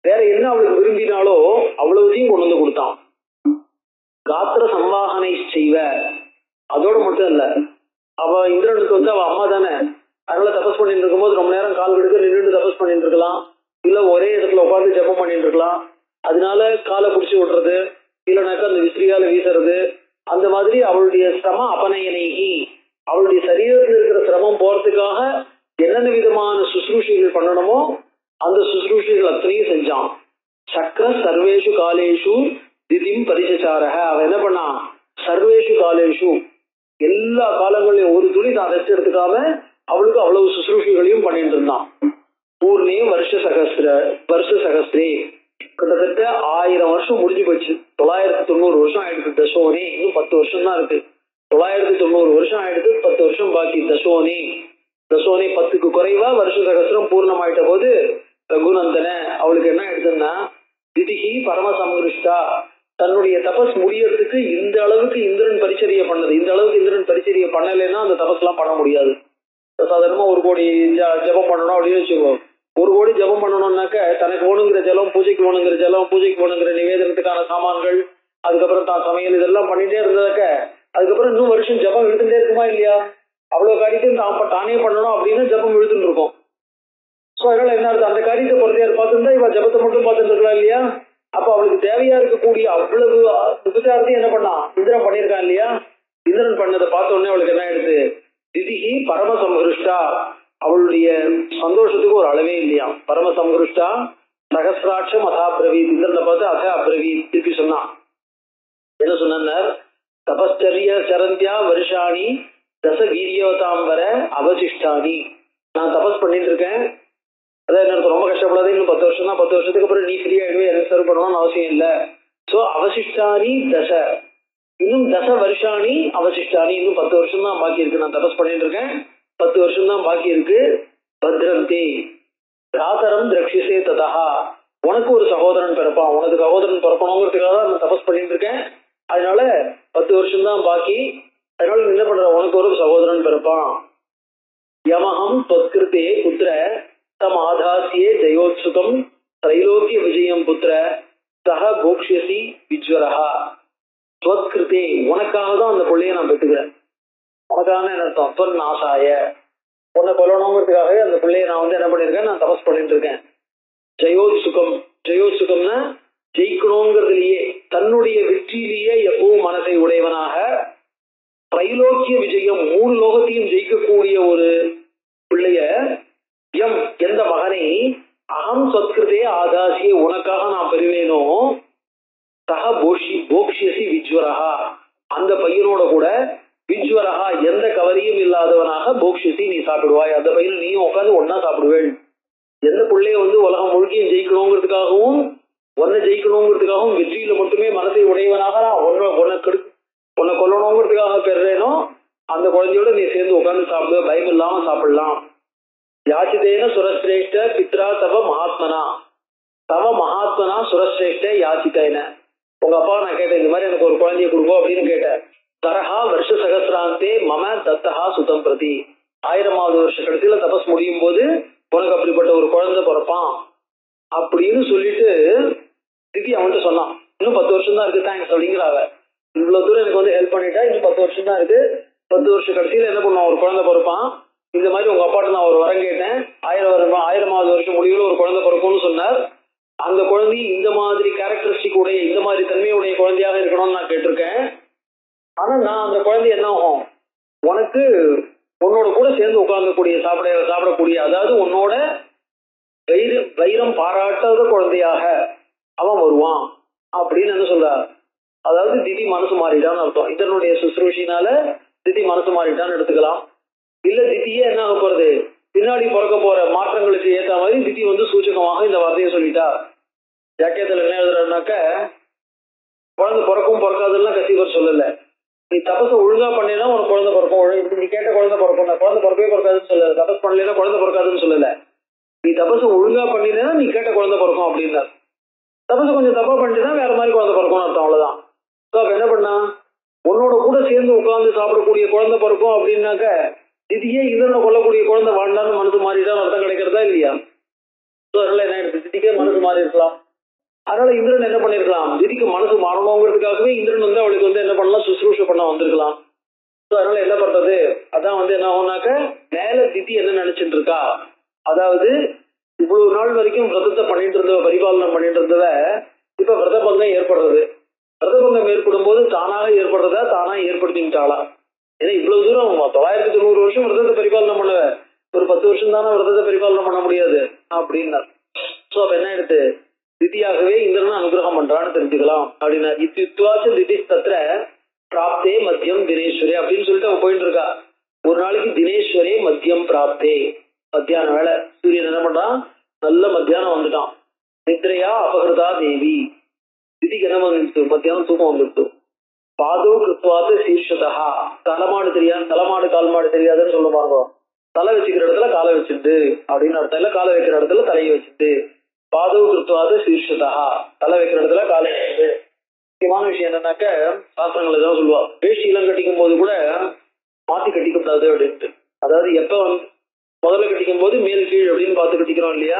வேற என்ன அவளுக்கு விரும்பினாலோ அவ்வளவுதையும் கொண்டு வந்து கொடுத்தான். காத்திர சம்வாகனை செய்வ, அதோட மட்டும் இல்ல, அவ இந்திரனுக்கு அவ அம்மா தானே, அதனால தபஸ் பண்ணிட்டு இருக்கும்போது ரொம்ப நேரம் கால் கெடுக்க நின்றுட்டு தபஸ் பண்ணிட்டு இருக்கலாம், இல்ல ஒரே இடத்துல உட்காந்து ஜபம் பண்ணிட்டு இருக்கலாம். அதனால காலை பிடிச்சி விடுறது, இல்லைனாக்கா அந்த விசிறியால வீசுறது, அந்த மாதிரி அவளுடைய சிரம அபநயனைகி, அவளுடைய சரீரத்தில் இருக்கிற சிரமம் போறதுக்காக என்னென்ன விதமான சுசுரூஷைகள் பண்ணணுமோ அந்த சுசுரூஷைகள் அத்தனையும் செஞ்சான். சக்கர சர்வேஷு காலேஷு திதிம் பரிசச்சாரக, அவன் என்ன பண்ணான், சர்வேஷு காலேஷு எல்லா காலங்களையும் ஒரு துளி தான் ரெஸ்ட் எடுத்துக்காம அவளுக்கு அவ்வளவு சுசுரூஷைகளையும் பண்ணிட்டு இருந்தான். பூர்ணே வருஷ சகஸ்திரே, கிட்டத்தட்ட 1000 வருஷம் முடிஞ்சு போச்சு. 990 வருஷம் ஆயிடுச்சு. தசோனே, இன்னும் 10 வருஷம் தான் இருக்கு. 990 வருஷம் ஆயிடுச்சு, 10 வருஷம் பாக்கி. தசோனே 10க்கு குறைவா வருஷ சகஸ்திரம் பூர்ணமாயிட்ட போது ரகுநந்தன அவளுக்கு என்ன ஆயிடுதுன்னா, திதிகி பரமசம்கிருஷ்டா, தன்னுடைய தபஸ் முடியறதுக்கு இந்த அளவுக்கு இந்திரன் பரிச்சரிய பண்ணது. இந்த அளவுக்கு இந்திரன் பரிச்சரிய பண்ணலைன்னா அந்த தபஸ் எல்லாம் பண்ண முடியாது. சாதாரணமா 1 கோடி ஜபம் பண்ணணும் அப்படின்னு வச்சுக்கோ. 1 கோடி ஜபம் பண்ணணும்னாக்க தனக்கு வேணுங்கிற ஜலம், பூஜைக்கு வேணுங்கிற ஜலம், பூஜைக்கு வேணுங்கிற நிவேதனத்துக்கான சாமான்கள், அதுக்கப்புறம் தான் சமையல், இதெல்லாம் பண்ணிட்டே இருந்ததாக்க அதுக்கப்புறம் இன்னும் வருஷம் ஜபம் இழுத்துட்டே இருக்குமா இல்லையா? அவ்வளவு காரியத்தையும் தானே பண்ணணும் அப்படின்னு ஜபம் இழுத்துட்டு இருக்கும். ஸோ அதனால என்ன அர்த்தம், அந்த காரியத்தை பொறுத்தையார் பார்த்துருந்தா இவ ஜபத்தை மட்டும் பார்த்துட்டு இருக்கலாம் இல்லையா? அப்ப அவளுக்கு தேவையா இருக்கக்கூடிய அவ்வளவு உபச்சாரத்தையும் என்ன பண்ணான், இந்திரன் பண்ணியிருக்கான் இல்லையா? இந்திரன் பண்ணதை பார்த்த உடனே அவளுக்கு என்ன ஆயிடுது, திதிகி பரமசம்ஹிருஷ்டா, அவளுடைய சந்தோஷத்துக்கு ஒரு அளவே இல்லையா. பரமசம்ஹிருஷ்டா சகசிராட்சம் அதாபிரவீத், இந்திரனை பார்த்து அத அபிரவீத் திருப்பி சொன்னான். என்ன சொன்னார், தபஸ்சரிய சரந்தியா வருஷாணி தச வீரியவதாம் வர அவசிஷ்டானி. நான் தபஸ் பண்ணிட்டு இருக்கேன், அதான் எனக்கு ரொம்ப கஷ்டப்படாது, இன்னும் 10 வருஷம் தான், 10 வருஷத்துக்கு அப்புறம் நீ ஃப்ரீ ஆயிடுவே, எனக்கு சர்வ் பண்ணணும்னு அவசியம் இல்லை. சோ அவசிஷ்டானி தச, இன்னும் தச வருஷாணி அவசிஷ்டானி, இன்னும் 10 வருஷம் தான் பாக்கி இருக்கு. நான் தபஸ் பண்ணிட்டு இருக்கேன், 10 வருஷம் தான் பாக்கி இருக்கு. பத்ரந்தே ராதரம் திரக்ஷிசே ததா, உனக்கு ஒரு சகோதரன் பிறப்பான், உனக்கு சகோதரன் பிறக்கணுங்கிறதுக்காக தான் நான் தபஸ் பண்ணிட்டு இருக்கேன். அதனால 10 வருஷம் தான் பாக்கி, அதனால என்ன பண்ற, உனக்கு ஒரு சகோதரன் பிறப்பான். யமஹம் தொத்கிருத்தே புத்திர தம் ஆதாசியே ஜெயோத்சுகம் திரைலோக்கிய விஜயம் புத்திர சக போக்ஷசி விஜ்வரஹா. தொத்கிருத்தே, உனக்காக தான் அந்த பிள்ளைய நான் பெற்றுக்கிறேன். உனக்காக என்ன அர்த்தம், தொன் ஆசாய, உன்னை கொல்லணுங்கிறதுக்காகவே அந்த பிள்ளைய நான் வந்து என்ன பண்ணிருக்கேன், நான் தபஸ் பண்ணிட்டு இருக்கேன். ஜெயோத்சுகம், ஜெயோத்சுகம்னா ஜெயிக்கணுங்கிறதுலயே, தன்னுடைய வெற்றியிலேயே எப்பவும் மனசை உடையவனாக, திரைலோக்கிய விஜயம், 3 லோகத்தையும் ஜெயிக்கக்கூடிய ஒரு பிள்ளைய, எம் எந்த மகனை, அகம் சத்கிருதே ஆதாசியே, உனக்காக நான் பெறுவேனோ, சக போக்ஷியசி விஜ்வரஹா, அந்த பையனோட கூட விஜ்வரஹா, எந்த கவரியும் இல்லாதவனாக போக்ஷியசி, நீ சாப்பிடுவாய், அந்த பையனை நீயும் உட்காந்து ஒன்னா சாப்பிடுவேள். எந்த பிள்ளைய வந்து உலகம் முழுக்கையும் ஜெயிக்கணுங்கிறதுக்காகவும் ஒன்ன ஜெயிக்கணுங்கிறதுக்காகவும் வெற்றியில மட்டுமே மனத்தை உடையவனாக நான் உன்னை கொல்லணுங்கிறதுக்காக பெறேனோ, அந்த குழந்தையோட நீ சேர்ந்து உட்காந்து சாப்பிடுவ, பயம் இல்லாம சாப்பிடலாம். யாச்சிதேன சுரஸ்ரேஷ்ட பித்ரா தவ மகாத்மனா, தவ மகாத்மனா சுரஸ்ரேஷ்ட யாச்சிதேன, உங்க அப்பா நான் கேட்டேன், இந்த மாதிரி எனக்கு ஒரு குழந்தைய கொடுப்போம் அப்படின்னு கேட்டேன். தரஹா வருஷ சகசிராந்தே மம தத்தஹா சுதம் பிரதி, 1000வது வருஷ கடைசியில தபஸ் முடியும் போது உனக்கு அப்படிப்பட்ட ஒரு குழந்தை பிறப்பான் அப்படின்னு சொல்லிட்டு திதி அவன்கிட்ட சொன்னான். இன்னும் 10 வருஷம் தான் இருக்கு, தேங்க்ஸ் அப்படிங்கிறாங்க. இவ்வளவு தூரம் எனக்கு வந்து ஹெல்ப் பண்ணிட்டா, இன்னும் 10 வருஷம் தான் இருக்கு, 10 வருஷம் கடைசியில என்ன பண்ணுவான், ஒரு குழந்தை பிறப்பான். இந்த மாதிரி உங்க அப்பாட்ட நான் ஒரு வரம் கேட்டேன், 1000வது வருஷம் முடிவில் ஒரு குழந்தை பிறக்கும்னு சொன்னார். அந்த குழந்தை இந்த மாதிரி கேரக்டரிஸ்டிக் உடைய, இந்த மாதிரி தன்மையுடைய குழந்தையாக இருக்கணும்னு நான் கேட்டிருக்கேன். ஆனா நான் அந்த குழந்தை என்ன ஆகும், உனக்கு உன்னோட கூட சேர்ந்து உட்கார்ந்தக்கூடிய சாப்பிடக்கூடிய, அதாவது உன்னோட வைரம் பாராட்டாத குழந்தையாக அவன் வருவான் அப்படின்னு என்ன சொல்ற, அதாவது திதி மனசு மாறிட்டான்னு அர்த்தம். இதனுடைய சுசுரூஷினால திதி மனசு மாறிட்டான்னு எடுத்துக்கலாம். இல்ல திதியே என்ன ஆக போறது, பின்னாடி பிறக்க போற மாற்றங்களுக்கு ஏற்ற மாதிரி திதி வந்து சூச்சகமாக இந்த வார்த்தையை சொல்லிட்டா. ஜாக்கியத்துல என்ன எழுதுறாருனாக்க, குழந்தை பிறக்கும் பிறக்காதுலாம் கசிவர் சொல்லல, நீ தபச ஒழுங்கா பண்ணினா உனக்கு குழந்தை பிறக்கும், நீ கேட்ட குழந்தை பிறக்கும், குழந்தை பிறக்கவே பிறக்காதுன்னு சொல்லல, தபஸ் பண்ணலைன்னா குழந்தை பிறக்காதுன்னு சொல்லல, நீ தபச ஒழுங்கா பண்ணினா நீ கேட்ட குழந்தை பிறக்கும் அப்படின்னா. தபச கொஞ்சம் தப்பா பண்ணிட்டுனா வேற மாதிரி குழந்தை பிறக்கும்னு அர்த்தம், அவ்வளவுதான். அப்ப என்ன பண்ணா, உன்னோட கூட சேர்ந்து உட்கார்ந்து சாப்பிடக்கூடிய குழந்தை பிறக்கும் அப்படின்னாக்க, திதியே இந்திரனை கொல்லக்கூடிய குழந்தை வாழ்ந்தான்னு மனசு மாறிதான் அர்த்தம் கிடைக்கிறதா இல்லையா? அதனால என்ன ஆயிடுச்சு, திதிக்கே மனசு மாறி இருக்கலாம். அதனால இந்திரன் என்ன பண்ணிருக்கலாம், திதிக்கு மனசு மாறணுங்கிறதுக்காகவே இந்திரன் வந்து அவளுக்கு வந்து என்ன பண்ணலாம், சுசுரூஷ பண்ண வந்திருக்கலாம். அதனால என்ன பண்றது, அதான் வந்து என்ன ஆகும்னாக்க, மேல திதி என்ன நினைச்சிட்டு இருக்கா, அதாவது இவ்வளவு நாள் வரைக்கும் விரதத்தை பண்ணிட்டு இருந்தவ, பரிபாலனம் பண்ணிட்டு இருந்தவ, இப்ப விரத பங்கம் ஏற்படுறது. விரத பங்கம் ஏற்படும் போது தானாக ஏற்படுறதா, தானா ஏற்படுத்திட்டாளா? ஏன்னா இவ்வளவு தூரம் 990 வருஷம் விரதத்தை பரிபாலனம் பண்ணவ, ஒரு 10 வருஷம் தானே விரதத்தை பரிபாலனம் பண்ண முடியாது அப்படின்னா. சோ அப்ப என்ன எடுத்து திதியாகவே இந்திரன் அனுகிரகம் பண்றான்னு தெரிஞ்சுக்கலாம் அப்படின்னா. இத்துவாச்ச திதி தத்திர பிராப்தே மத்தியம் தினேஸ்வரே அப்படின்னு சொல்லிட்டு அவன் போயிட்டு இருக்கா. ஒரு நாளைக்கு தினேஸ்வரே மத்தியம் பிராப்தே, மத்தியான வேலை சூரியன் என்ன பண்றான், நல்ல மத்தியானம் வந்துட்டான். நித்ரையா அபகிருதா தேவி, திதிக்கு என்ன வந்துட்டு, மத்தியானம் தூக்கம் வந்துட்டு. பாதோ கிருத்வாத்து சீர்ஷதா, தலைமாடு தெரியாது, தலைமாடு கால் மாடு தெரியாதுன்னு சொல்ல பாருங்க. தலை வச்சுக்கிற இடத்துல காலை வச்சுட்டு அப்படின்னு அர்த்தம், இல்ல காலை வைக்கிற இடத்துல தலையை வச்சுட்டு. பாதோ கிருத்வாத்து சீர்ஷதா, தலை வைக்கிற இடத்துல காலை வச்சுட்டு. முக்கியமான விஷயம் என்னன்னாக்க, சாஸ்திரங்கள் ஏதாவது சொல்லுவா, வேஷ்டி எல்லாம் கட்டிக்கும் போது கூட மாத்தி கட்டிக்க கூடாது அப்படின்ட்டு. அதாவது எப்ப வந்து முதல்ல கட்டிக்கும் போது மேல் கீழ் அப்படின்னு பார்த்து கட்டிக்கிறோம் இல்லையா,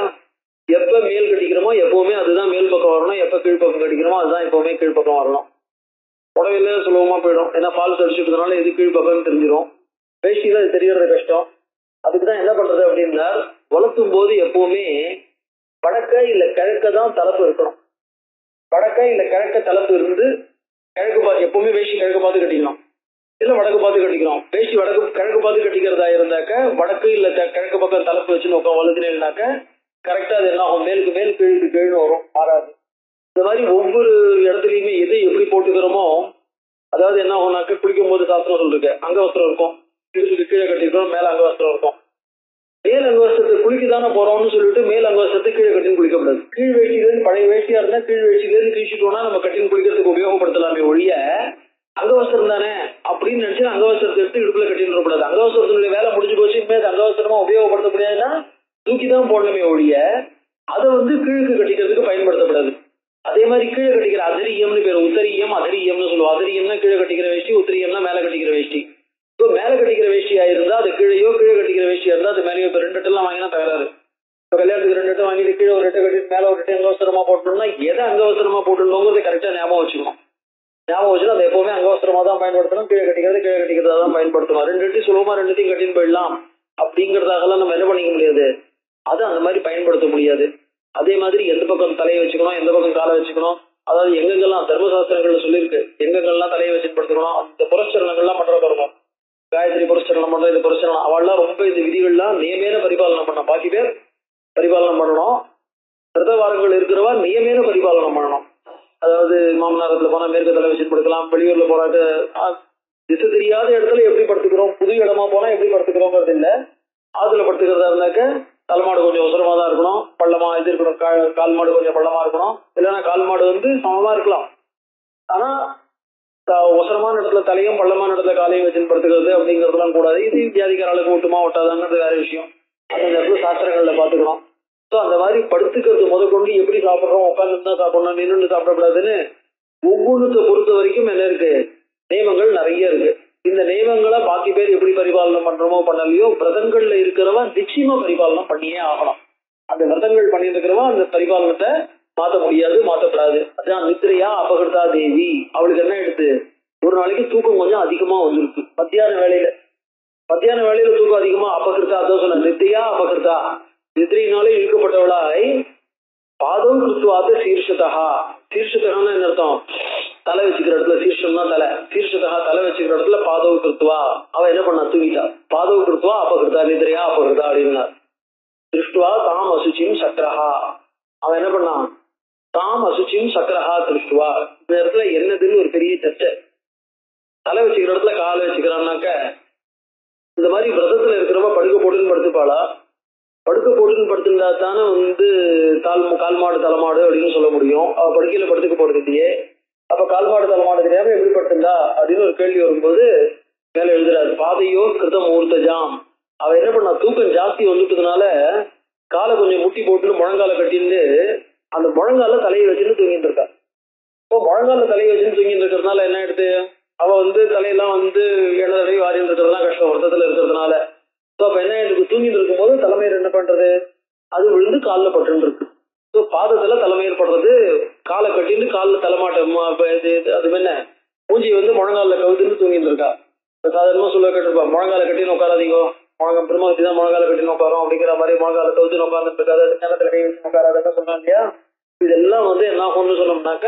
எப்ப மேல் கட்டிக்கிறோமோ எப்பவுமே அதுதான் மேல் பக்கம் வரணும், எப்ப கீழ்பக்கம் கட்டிக்கிறோமோ அதுதான் எப்பவுமே கீழ்பக்கம் வரணும். புடவையில சுலபமா போயிடும், ஏன்னா ஃபால்ஸ் அடிச்சுட்டதுனால எது கீழ்பக்கம்னு தெரிஞ்சிடும். வேஷ்டியில அது தெரியறது கஷ்டம். அதுக்குதான் என்ன பண்றது அப்படின்னா, வளர்த்தும் போது எப்பவுமே வடக்க இல்ல கிழக்க தான் தலைப்பு இருக்கணும். வடக்க இல்ல கிழக்க தலைப்பு இருந்து கிழக்கு பார்த்து, எப்பவுமே வேஷ்டி கிழக்கு பார்த்து கட்டிக்கணும், இல்ல வடக்கு பார்த்து கட்டிக்கிறோம். வேஷ்டி கிழக்கு பார்த்து கட்டிக்கிறதா இருந்தாக்க வடக்கு இல்ல கிழக்கு பக்கம் தலைப்பு வச்சுன்னு உட்காந்து வளர்த்துனேன்னாக்க கரெக்டா அது என்ன ஆகும், மேலுக்கு மேல் கீழுக்கு கீழ் வரும், மாறாது. இந்த மாதிரி ஒவ்வொரு இடத்துலயுமே எது எப்படி போட்டுக்கிறோமோ, அதாவது என்ன ஆகும்னாக்க, குளிக்கும் போது சாஸ்திரம் சொல்லிருக்கு, அங்கவஸ்திரம் இருக்கும், இடுப்புக்கு கீழே கட்டிருக்கோம், மேல அங்கவஸ்திரம் இருக்கும். மேல் அங்கவஸ்திரத்தை குளிக்கதானே போறோம்னு சொல்லிட்டு மேல் அங்கவஸ்திரத்தை கீழே கட்டின்னு குளிக்கப்படாது. கீழ் வேஷ்டியிலேருந்து பழைய வேஷ்டியா இருந்தா கீழ் வேஷ்டியிலேருந்து கிழிச்சிட்டோம்னா நம்ம கட்டின்னு குளிக்கிறதுக்கு உபயோகப்படுத்தலாமே ஒழிய அங்கவஸ்திரம் தானே அப்படின்னு நினைச்சு அங்கவஸ்திரத்தை எடுத்து இடுப்புல கட்டின்னு கூடாது. அங்கவஸ்திரத்தினுடைய வேலை முடிஞ்சு போச்சு, இனிமேல் அங்கவஸ்திரமா உபயோகப்படுத்த முடியாதுன்னா தூக்கி தான் போடணுமே ஒழிய அதை கீழுக்கு கட்டிக்கிறதுக்கு பயன்படுத்தப்படாது. அதே மாதிரி கீழே கட்டிக்கிற அதிரியம்னு பேர், உத்தரியம் அதரியம்னு சொல்லுவோம். அதிரியம்னா கீழே கட்டிக்கிற வேஷ்டி, உத்தரியம்னா மேல கட்டிக்கிற வேஷ்டி. இப்போ மேல கட்டிக்கிற வேஷ்டியா இருந்தா அது கீழேயோ, கீழே கட்டிக்கிற வேஷ்டியா இருந்தா அது மேலேயோ. இப்போ 2 எட்டெல்லாம் வாங்கினா தகராறு. இப்போ கல்யாணத்துக்கு 2 எட்டு வாங்கிட்டு கீழே ஒரு எட்டை கட்டிட்டு மேல ஒரு எட்டை அங்கவஸ்திரமா போட்டோம்னா எதை அங்கவஸ்திரமா போட்டுருந்தோங்கிறது கரெக்டா ஞாபகம் வச்சுக்கணும். ஞாபகம் வச்சுன்னா அதை எப்பவுமே அங்கவஸ்திரமா தான் பயன்படுத்தணும், கீழே கட்டிக்கிறதா தான் பயன்படுத்தணும். 2 எட்டி சுலபமா 2த்தையும் கட்டின்னு போயிடலாம் அப்படிங்கறதாகலாம் நம்ம என்ன பண்ணிக்க முடியாது, அது அந்த மாதிரி பயன்படுத்த முடியாது. அதே மாதிரி எந்த பக்கம் தலையை வச்சுக்கணும், எந்த பக்கம் காலை வச்சுக்கணும், அதாவது எங்கெங்கெல்லாம் தர்மசாஸ்திரங்கள்ல சொல்லியிருக்கு எங்கெங்கெல்லாம் தலையை வச்சு படுத்துக்கணும், அந்த புரஸ்சரணங்கள்லாம் பண்ற பாருங்க. காயத்ரி புரஸ்சரணம் பண்ற, இது புரஸ்சரணம், அவள்லாம் ரொம்ப இந்த விதிகள்லாம் நியமேன பரிபாலனம் பண்ணணும். பாக்கி பேர் பரிபாலனம் பண்ணணும். விரதவாரங்கள் இருக்கிறவா நியமேன பரிபாலனம் பண்ணணும். அதாவது மாமனாரத்துல போனா மேற்கு தலை வச்சுட்டு படுக்கலாம், வெளியூர்ல போறாட்டு திசை தெரியாத இடத்துல எப்படி படுத்துக்கிறோம், புது இடமா போனா எப்படி படுத்துக்கிறோங்கிறது இல்லை. ஆத்துல படுத்துக்கிறதா இருந்தாக்க தலைமாடு கொஞ்சம் உசரமா தான் இருக்கணும், பள்ளமா இது இருக்கணும், கால் மாடு கொஞ்சம் பள்ளமா இருக்கணும். இல்லைன்னா கால் மாடு சமமா இருக்கலாம். ஆனா உசரமான இடத்துல தலையும் பள்ளமான இடத்துல காலையும் வச்சு படுத்துக்கிறது அப்படிங்கறதுலாம் கூடாது. இது வியாதிக்கார அளவுக்கு ஒட்டுமா ஒட்டாதாங்கிறது வேற விஷயம். அந்த இடத்துல சாஸ்திரங்கள்ல பாத்துக்கணும். ஸோ அந்த மாதிரி படுத்துக்கிறது முதற்கொண்டு எப்படி சாப்பிட்றோம், உட்காந்து தான் சாப்பிடணும், நின்று சாப்பிடக்கூடாதுன்னு ஒவ்வொன்றுத்தை பொறுத்த வரைக்கும் என்ன இருக்கு, நியமங்கள் நிறைய இருக்கு. இந்த நியமங்களை பாக்கி பேர் எப்படி பரிபாலனம் பண்றோமோ பண்ணலையோ, விரதங்கள்ல இருக்கிறவன் நிச்சயமா பரிபாலனம் பண்ணியே ஆகணும். அந்த விரதங்கள் பண்ணிட்டு இருக்கிறவன் அந்த பரிபாலனத்தை மாற்ற முடியாது, மாற்றப்படாது. அதான் நித்ரையா அபகிருதா தேவி. அவளுக்கு என்ன எடுத்து ஒரு நாளைக்கு தூக்கம் கொஞ்சம் அதிகமா வந்துருக்கு. மத்தியான வேலையில தூக்கம் அதிகமா, அபகிருதா அதான் சொன்ன நித்ரையா அபகிருதா. நித்ரையினாலே இழுக்கப்பட்டவளாய் பாதம் கிருத்துவாத சீர்ஷதா. சீர்ஷதகான்னு என்ன அர்த்தம், தலை வச்சுக்கிற இடத்துல, சீர்ஷம்னா தலை, சீர்ஷதா தலை வச்சுக்கிற இடத்துல பாதவ கிருத்துவா. அவ என்ன பண்ணா, தூங்கிட்டா. பாதவ கிருத்துவா அபகிருதா நித்ரையா அபகிருதா அப்படின்னா திருஷ்டுவா தாம் அசுச்சியும் சக்கரஹா. அவன் என்ன பண்ணான், தாம் அசுச்சியும் சக்கரஹா திருஷ்டுவா. இந்த இடத்துல என்னதுன்னு ஒரு பெரிய சர்ச்சை. தலை வச்சுக்கிற இடத்துல காலை வச்சுக்கிறான்னாக்க இந்த மாதிரி விரதத்துல இருக்கிறவங்க படுக்க போட்டுன்னு படுத்துப்பாளா, படுக்க போட்டுன்னு படுத்துட்டா தானே கால் மாடு தலைமாடு அப்படின்னு சொல்ல முடியும். அவ படுக்கையில படுத்துக்க போறது இல்லையே, அப்ப கால் மாடு தலைமாடு தெரியாம எப்படி படுத்துண்டா அப்படின்னு ஒரு கேள்வி வரும்போது மேல எழுதுறாரு, பாதையோ கிருத முகூர்த்தஜாம். அவ என்ன பண்ணா, தூக்கம் ஜாஸ்தி வந்துட்டதுனால காலை கொஞ்சம் முட்டி போட்டு முழங்கால கட்டின்னு அந்த முழங்கால தலையை வச்சுன்னு தூங்கிட்டு இருக்கா. இப்போ முழங்கால தலையை வச்சுன்னு தூங்கிட்டு இருக்கிறதுனால என்ன எடுத்து, அவ தலையெல்லாம் எண்ணெய் வாரின்னு இருக்கிறதுலாம் கஷ்டம் வருத்தத்துல இருக்கிறதுனால. ஸோ அப்ப என்ன எனக்கு தூங்கிட்டு இருக்கும்போது தலைமையர் என்ன பண்றது, அது விழுந்து காலில் பட்டு இருக்கு. ஸோ பாதத்துல தலைமையர் படுறது, காலை கட்டின்னு காலில் தலைமாட்டம் அது என்ன மூஞ்சி முழங்கால கவுத்துன்னு தூங்கிட்டு இருக்கா. சாதாரணமா சொல்ல கேட்டிருப்பா, முழங்கால கட்டின்னு உட்காராதீங்க, பிரம்மகத்தி தான் முழங்கால கட்டின்னு உட்காரோம் அப்படிங்கிற மாதிரி முழங்கால கவுத்துன்னு உட்கார்ந்துட்டு இருக்காது, நேரத்துல கை வச்சு உட்காராதுன்னு சொன்னாங்க இல்லையா. இதெல்லாம் என்ன ஆகும்னு சொன்னோம்னாக்க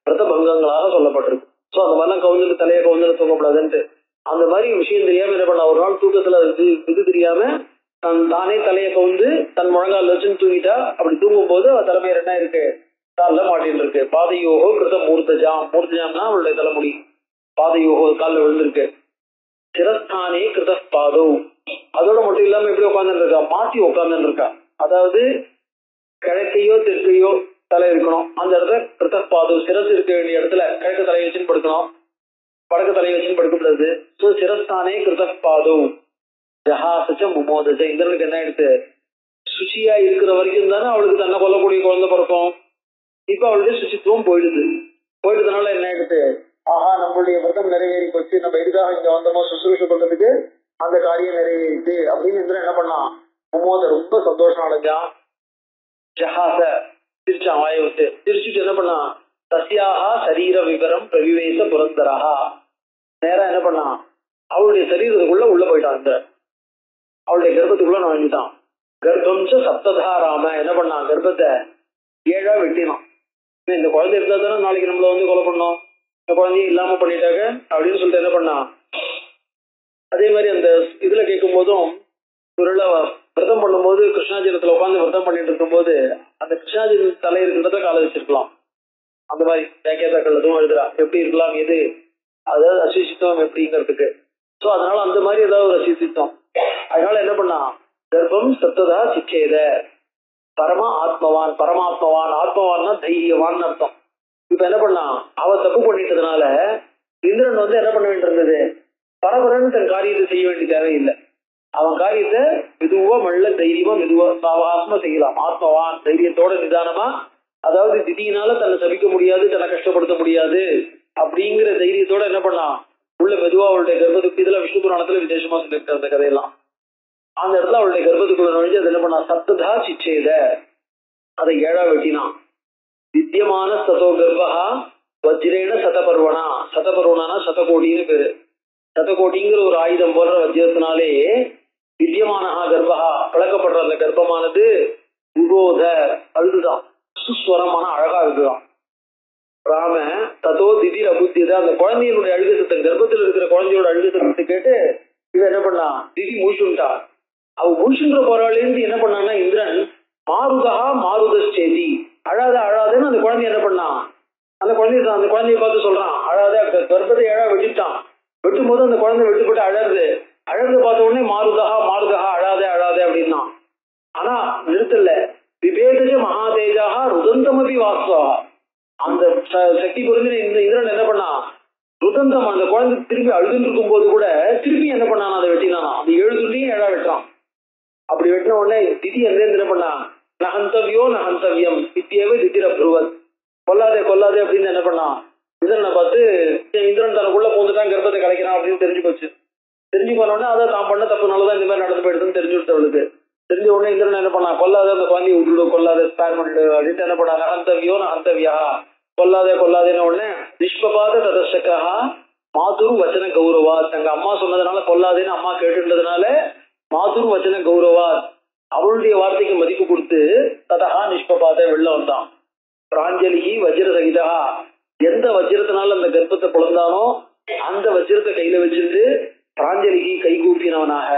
விரத பங்கங்களாக சொல்லப்பட்டிருக்கு. ஸோ அந்த மாதிரிலாம் கவுந்துட்டு தலையை கவுந்துட்டு தூங்கக்கூடாதுன்ட்டு அந்த மாதிரி விஷயம் தெரியாம என்ன பண்ண, ஒரு நாள் தூக்கத்துல இது தெரியாம தானே தலையை கவுந்து தன் முழங்கால வச்சுன்னு தூங்கிட்டா. அப்படி தூங்கும் போது அவ தலைமையர் என்ன இருக்கு, காலில் மாட்டின்னு இருக்கு. பாதையோகோ கிருத மூர்த்தஜாம். மூர்த்தஜாம்னா அவளுடைய தலைமுடி, பாதையோகோ காலில் விழுந்திருக்கு. சிரஸ்தானே கிருத பாதோ. அதோட மட்டும் இல்லாம எப்படி உட்காந்துட்டு இருக்கா, மாத்தி உட்காந்துட்டு இருக்கா. அதாவது கிழக்கையோ தெற்கையோ தலை இருக்கணும், அந்த இடத்துல கிருத பாதோ, சிரஸ் இருக்க வேண்டிய இடத்துல கிழக்கு தலையை வச்சுன்னு படுக்கணும், வடக்கு தலையை வச்சுன்னு படுக்கக்கூடாது. ஸோ சிரஸ்தானே கிருத பாதோ ஜஹாசச்ச முமோதச்ச. இந்திரனுக்கு என்ன எடுத்து, சுச்சியா இருக்கிற வரைக்கும் தானே அவளுக்கு தன்னை கொல்லக்கூடிய குழந்தை பிறக்கும். இப்ப அவளுடைய சுச்சித்துவம் போயிடுறதுனால என்ன எடுத்து, ஆஹா நம்மளுடைய விரதம் நிறைவேறி போச்சு, நம்ம எதுக்காக இங்க வந்தோமோ சுசுரூஷ பண்றதுக்கு அந்த காரியம் நிறைவேறிட்டு அப்படின்னு இந்திரன் என்ன பண்ணான், முமோத ரொம்ப சந்தோஷம் அடைஞ்சான். ஜஹாச சிரிச்சான், வாயை விட்டு சிரிச்சுட்டு என்ன பண்ணான், தஸ்யாஹா சரீர விவரம் பிரவிவேச புரந்தரஹா. நேரா என்ன பண்ணான், அவளுடைய சரீரத்துக்குள்ள உள்ள போயிட்டான் இந்திரன், அவளுடைய கர்ப்பத்துக்குள்ள நுழைஞ்சிட்டான். கர்ப்பம் சப்ததாராம. என்ன பண்ணான், கர்ப்பத்தை 7ஆ வெட்டினான். இந்த குழந்தை இருந்தா தானே நாளைக்கு நம்மள கொலை பண்ணோம், இந்த குழந்தைய இல்லாம பண்ணிட்டாங்க அப்படின்னு சொல்லிட்டு என்ன பண்ணான். அதே மாதிரி அந்த இதுல கேட்கும் போதும் விரதம் பண்ணும்போது கிருஷ்ணாஜலத்துல உட்காந்து விரதம் பண்ணிட்டு இருக்கும் போது அந்த கிருஷ்ணாஜல தலை இருக்கிறத காலை வச்சிருக்கலாம். அந்த மாதிரி வியாக்கியாதாக்கள் எதுவும் எழுதுறா எப்படி இருக்கலாம், எது அதாவது அசுசித்துவம் எப்படிங்கிறதுக்கு. ஸோ சோ அதனால அந்த மாதிரி ஏதாவது ஒரு ரசித்தோம். அதனால என்ன பண்ணா, கர்ப்பம் சப்ததா சிச்சேத பரமா ஆத்மவான், பரமாத்மவான், ஆத்மவான்னா தைரியவான் அர்த்தம். இப்ப என்ன பண்ணா, அவ தப்பு பண்ணிட்டதுனால இந்திரன் வந்து என்ன பண்ண வேண்டியிருந்தது, பரபரன்னு தன் காரியத்தை செய்ய வேண்டிய தேவையில்லை. அவன் காரியத்தை மெதுவா மெல்ல தைரியமா மெதுவா சாவகாசமா செய்யலாம். ஆத்மவான் தைரியத்தோட நிதானமா, அதாவது திடீர்னால தன்னை சபிக்க முடியாது, தன்னை கஷ்டப்படுத்த முடியாது அப்படிங்கிற தைரியத்தோட என்ன பண்ணா, உள்ள மெதுவா அவளுடைய கர்ப்பத்துக்கு, இதுல விஷ்ணு புராணத்துல விசேஷமா சொல்லியிருக்க அந்த கதையெல்லாம். அந்த இடத்துல அவளுடைய கர்ப்பத்துக்குள்ள நுழைஞ்சு அது என்ன பண்ணா, சப்ததா சிச்சேத அதை 7ஆ வெட்டினான். வித்தியமான சதோ கர்ப்பா வஜ்ரேன சதபர்வனா, சதபர்வனா சதகோடின்னு பேரு. சதகோடிங்கிற ஒரு ஆயுதம் போன்ற வஜ்ரத்தினாலே வித்தியமான கர்ப்பா பழக்கப்படுற அந்த கர்ப்பமானது உபோத அழுதுதான், சுஸ்வரமான அழகா அழுதுதான். ராம ததோ திடீர் அபுத்தியத, அந்த குழந்தையினுடைய அழுகை சத்தம், கர்ப்பத்தில் இருக்கிற குழந்தையோட அழுகை சத்தத்தை கேட்டு இவன் என்ன பண்ணா, திதி மூழ்கிட்டா. அவ மூழ்கின்ற போராளிருந்து என்ன பண்ணான்னா இந்திரன் மாருதா மாருதேதி, அழாத அழாதன்னு அந்த குழந்தை என்ன பண்ணா, அந்த குழந்தைய பார்த்து சொல்றான் அழாத. கர்ப்பத்தை 7ஆ வெட்டிட்டான். வெட்டும் போது அந்த குழந்தை வெட்டுப்பட்டு அழறது பார்த்த உடனே மாருதா மாருதா அழாத அழாத அப்படின்னா. ஆனா நிறுத்தல, விவேகஜ மகாதேஜாக ருதந்தமபி வாஸ்தவா, அந்த சக்தி பொருந்தின இந்த இந்திரன் என்ன பண்ணா, ருதந்தம் அந்த குழந்தை திருப்பி அழுதுன்னு இருக்கும் போது கூட திருப்பி என்ன பண்ணானா, அதை வெட்டினானா. அந்த 7 துண்டியும் 7ஆ வெட்டுறான். அப்படி வெட்டின உடனே திதி என்ன பண்ணா, நகந்தவியோ நகந்தவியம் தித்தியவே தித்திர புருவத், கொல்லாதே கொல்லாதே அப்படின்னு என்ன பண்ணா, இந்திரனை பார்த்து, இந்திரன் தனக்குள்ள போந்துட்டான், கர்ப்பத்தை கலைக்கிறான் அப்படின்னு தெரிஞ்சு போச்சு. தெரிஞ்சு போனோடனே அதை தான் பண்ண தப்புனாலதான் இந்த மாதிரி நடந்து போயிடுதுன்னு தெரிஞ்சு விட்டவளுக்கு. தெரிஞ்ச உடனே இந்திரன் என்ன பண்ணா, கொல்லாத அந்த குழந்தைய விட்டுடு, கொல்லாத ஸ்பேர் பண்ணிடு அப்படின்ட்டு என்ன பண்ணா, நகந்தவியோ நகந்தவியா கொல்லாதே கொல்லாதேன்னு உடனே நிஷ்பபாத ததசக்கா மாதுரு வச்சன கௌரவா, தங்க அம்மா சொன்னதுனால கொல்லாதேன்னு அம்மா கேட்டுன்றதுனால மாதுரு வச்சன கௌரவா, அவளுடைய வார்த்தைக்கு மதிப்பு கொடுத்து ததா நிஷ்பபாத வெளில வந்தான். பிராஞ்சலி வஜ்ர சகிதா, எந்த வஜ்ரத்தினால அந்த கர்ப்பத்தை பிளந்தானோ அந்த வஜ்ரத்தை கையில வச்சிருந்து பிராஞ்சலிக்கு கை கூப்பினவனாக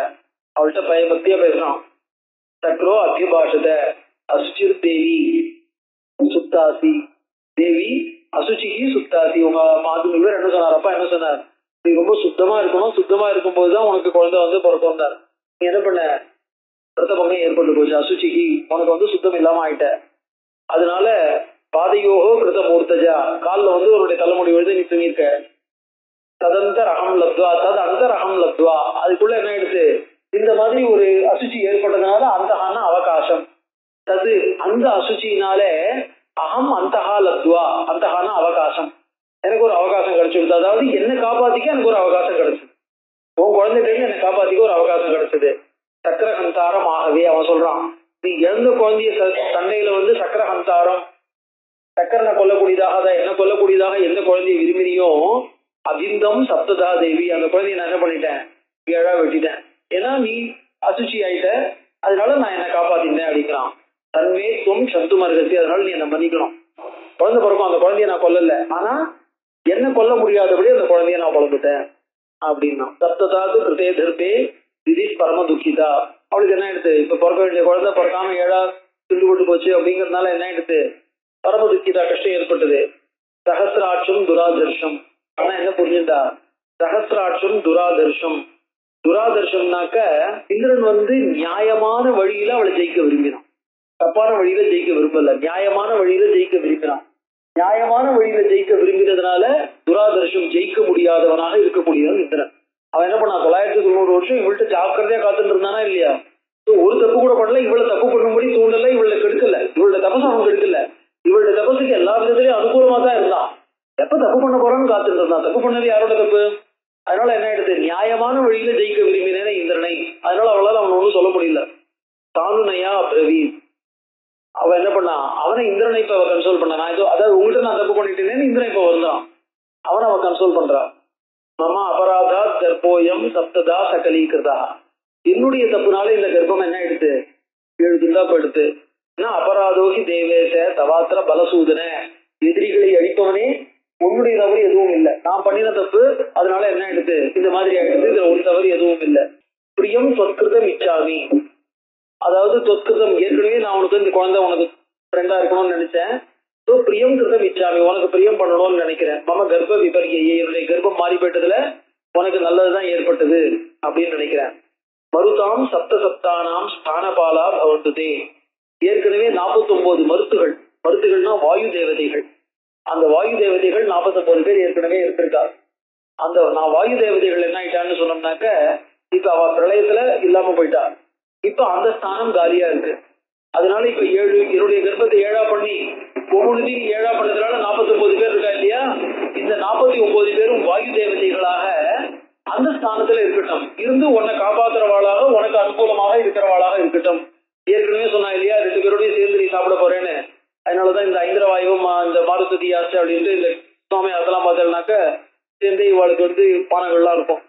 அவள்கிட்ட பயபக்தியா பேசுறான். சக்ரோ அத்தியபாஷத அசுச்சிர் தேவி சுப்தாசி, தேவி அசுச்சிக்கு சுப்தாசி. உங்க மாது இவர் என்ன சொன்னார், அப்பா என்ன சொன்னார், நீ ரொம்ப சுத்தமா இருக்கணும், சுத்தமா இருக்கும்போதுதான் உனக்கு குழந்தை வந்து பிறந்தார். நீ என்ன பண்ண, ரத்தபங்கம் ஏற்பட்டு போச்சு, அசுச்சிக்கு உனக்கு வந்து சுத்தம் இல்லாம ஆயிட்ட. அதனால பாதையோகோ கிருத மூர்த்தஜா, காலில் வந்து அவருடைய தலைமுடி விழுந்து நீ தூங்கியிருக்க. ததந்தர் அகம் லப்துவா, தது அந்தர் அகம் லப்துவா, அதுக்குள்ள என்ன ஆயிடுச்சு, இந்த மாதிரி ஒரு அசுச்சி ஏற்பட்டதுனால அந்தஹான அவகாசம், தது அந்த அசுச்சியினாலே அகம் அந்தஹா லப்துவா, அந்தஹான அவகாசம், எனக்கு ஒரு அவகாசம் கிடைச்சிடுது. அதாவது என்ன காப்பாத்திக்க எனக்கு ஒரு அவகாசம் கிடைச்சது, உன் குழந்தைகிட்ட என்னை காப்பாத்திக்க ஒரு அவகாசம் கிடைச்சது. சக்கரஹந்தாரம் ஆகவே அவன் சொல்றான், நீ இழந்த குழந்தைய சண்டையில வந்து சக்கரஹந்தாரம், சக்கரனை கொல்லக்கூடியதாக என்ன கொல்லக்கூடியதாக எந்த குழந்தைய விரும்பினியோ அபிந்தம் சப்ததா தேவி, அந்த குழந்தைய நான் என்ன பண்ணிட்டேன், 7ஆ வெட்டிட்டேன். ஏன்னா நீ அசுச்சி ஆயிட்ட, அதனால நான் என்ன காப்பாத்திட்டேன் அப்படிங்கிறான். தன்மே துவம் சத்து மருகத்தி, அதனால நீ என்ன மன்னிக்கணும். குழந்தை பிறக்கும், அந்த குழந்தைய நான் கொல்லல, ஆனா என்ன கொல்ல முடியாதபடி அந்த குழந்தைய நான் பிறந்துட்டேன் அப்படின்னா. சப்ததாது கிருதே தர்பே திதி பரம துக்கிதா, அவளுக்கு என்ன எடுத்து, இப்ப பிறக்க வேண்டிய குழந்தை பிறக்காம 7ஆ துண்டு போட்டு போச்சு அப்படிங்கறதுனால என்ன எடுத்து பரம துக்கிதா, கஷ்டம் ஏற்பட்டது. சஹசிராட்சம் துராதர்ஷம், ஆனா என்ன புரிஞ்சுட்டா, சஹசிராட்சம் துராதர்ஷம், துராதர்ஷம்னாக்க இந்திரன் வந்து நியாயமான வழியில அவளை ஜெயிக்க விரும்பினான், தப்பான வழியில ஜெயிக்க விரும்பல, நியாயமான வழியில ஜெயிக்க விரும்பினான். நியாயமான வழியில ஜெயிக்க விரும்பினதுனால துராதர்ஷம், ஜெயிக்க முடியாதவனாக இருக்கக்கூடியவன் இந்திரன். அவன் என்ன பண்ணா, 990 வருஷம் இவள்கிட்ட ஜாக்கிரதையா காத்துட்டு இருந்தானா இல்லையா. ஒரு தப்பு கூட பண்ணல, இவளை தப்பு பண்ணும்படி தூண்டல, இவளை கெடுக்கல, இவளோட தபசு அவன் கெடுக்கல, இவளோட தபசுக்கு எல்லா விதத்திலையும் அனுகூலமா தான் இருந்தான். எப்ப தப்பு பண்ண போறான்னு காத்துட்டு இருந்தான். தப்பு பண்ணது யாரோட தப்பு, அதனால என்ன ஆயிடுது, நியாயமான வழியில ஜெயிக்க விரும்பினேன இந்திரனை, அதனால அவளால அவன் ஒண்ணும் சொல்ல முடியல. தானுனையா பிரவி, அவ என்ன பண்ணா, அவனை இந்திரனை இப்ப அவ கன்சோல் பண்ணா. நான் அதாவது உங்கள்கிட்ட நான் தப்பு பண்ணிட்டேன்னு இந்திரன் இப்ப வருந்தான், அவனை அவ கன்சோல் பண்றான். மம அபராதா கர்ப்போயம் சப்ததா சகலீகிருதா, என்னுடைய தப்புனால இந்த கர்ப்பம் என்ன எடுத்து 7 துண்டா போயிடுத்து. அபராதோகி தேவேச தவாத்திர பலசூதன, எதிரிகளை அழிப்பவனே உன்னுடைய தவறு எதுவும் இல்லை, நான் பண்ணின தப்பு, அதனால என்ன எடுத்து இந்த மாதிரி ஆயிடுது, இதுல ஒரு தவறு எதுவும் இல்லை. பிரியம் தொத்கிருதம் இச்சாமி, அதாவது தொத்கிருதம், ஏற்கனவே நான் உனக்கு இந்த குழந்தை உனக்கு ஃப்ரெண்டா இருக்கணும்னு நினைச்சேன், பிரியம் கிருதம் இச்சாமி, உனக்கு பிரியம் பண்ணணும்னு நினைக்கிறேன். மம கர்ப்ப விபரியை, என்னுடைய கர்ப்பம் மாறி போயிட்டதுல உனக்கு நல்லதுதான் ஏற்பட்டது அப்படின்னு நினைக்கிறேன். மருதாம் சப்த சப்தானாம் ஸ்தானபாலா பவந்துதே. ஏற்கனவே 49 மருத்துகள்னா வாயு தேவதைகள். அந்த வாயு தேவதைகள் 49 பேர் ஏற்கனவே இருந்திருக்காரு. அந்த வாயு தேவதைகள் என்ன ஆயிட்டான்னு சொன்னோம்னாக்க, இப்ப அவ பிரளயத்துல இல்லாம போயிட்டா. இப்ப அந்த ஸ்தானம் காலியா இருக்கு. அதனால இப்ப என்னுடைய கர்ப்பத்தை 7ஆ பண்ணி ஒவ்வொன்றையும் 7ஆ பண்ணதுனால 49 பேர் இருக்கா இல்லையா? இந்த 49 பேரும் வாயு தேவதைகளாக அந்த ஸ்தானத்துல இருக்கட்டும், இருந்து உன்னை காப்பாத்துறவாளாக, உனக்கு அனுகூலமாக இருக்கிறவாளாக இருக்கட்டும். ஏற்கனவே சொன்னா இல்லையா, 2 பேரோடய சேர்ந்து நீ சாப்பிட போறேன்னு. அதனாலதான் இந்த ஐந்திரவாயுவும் இந்த மாருதி ஆசை அப்படின்ட்டு இந்த சுவாமி அதெல்லாம் பார்த்தேன்னாக்க சேர்ந்து இவாளுக்கு பானங்கள்லாம் இருக்கும்.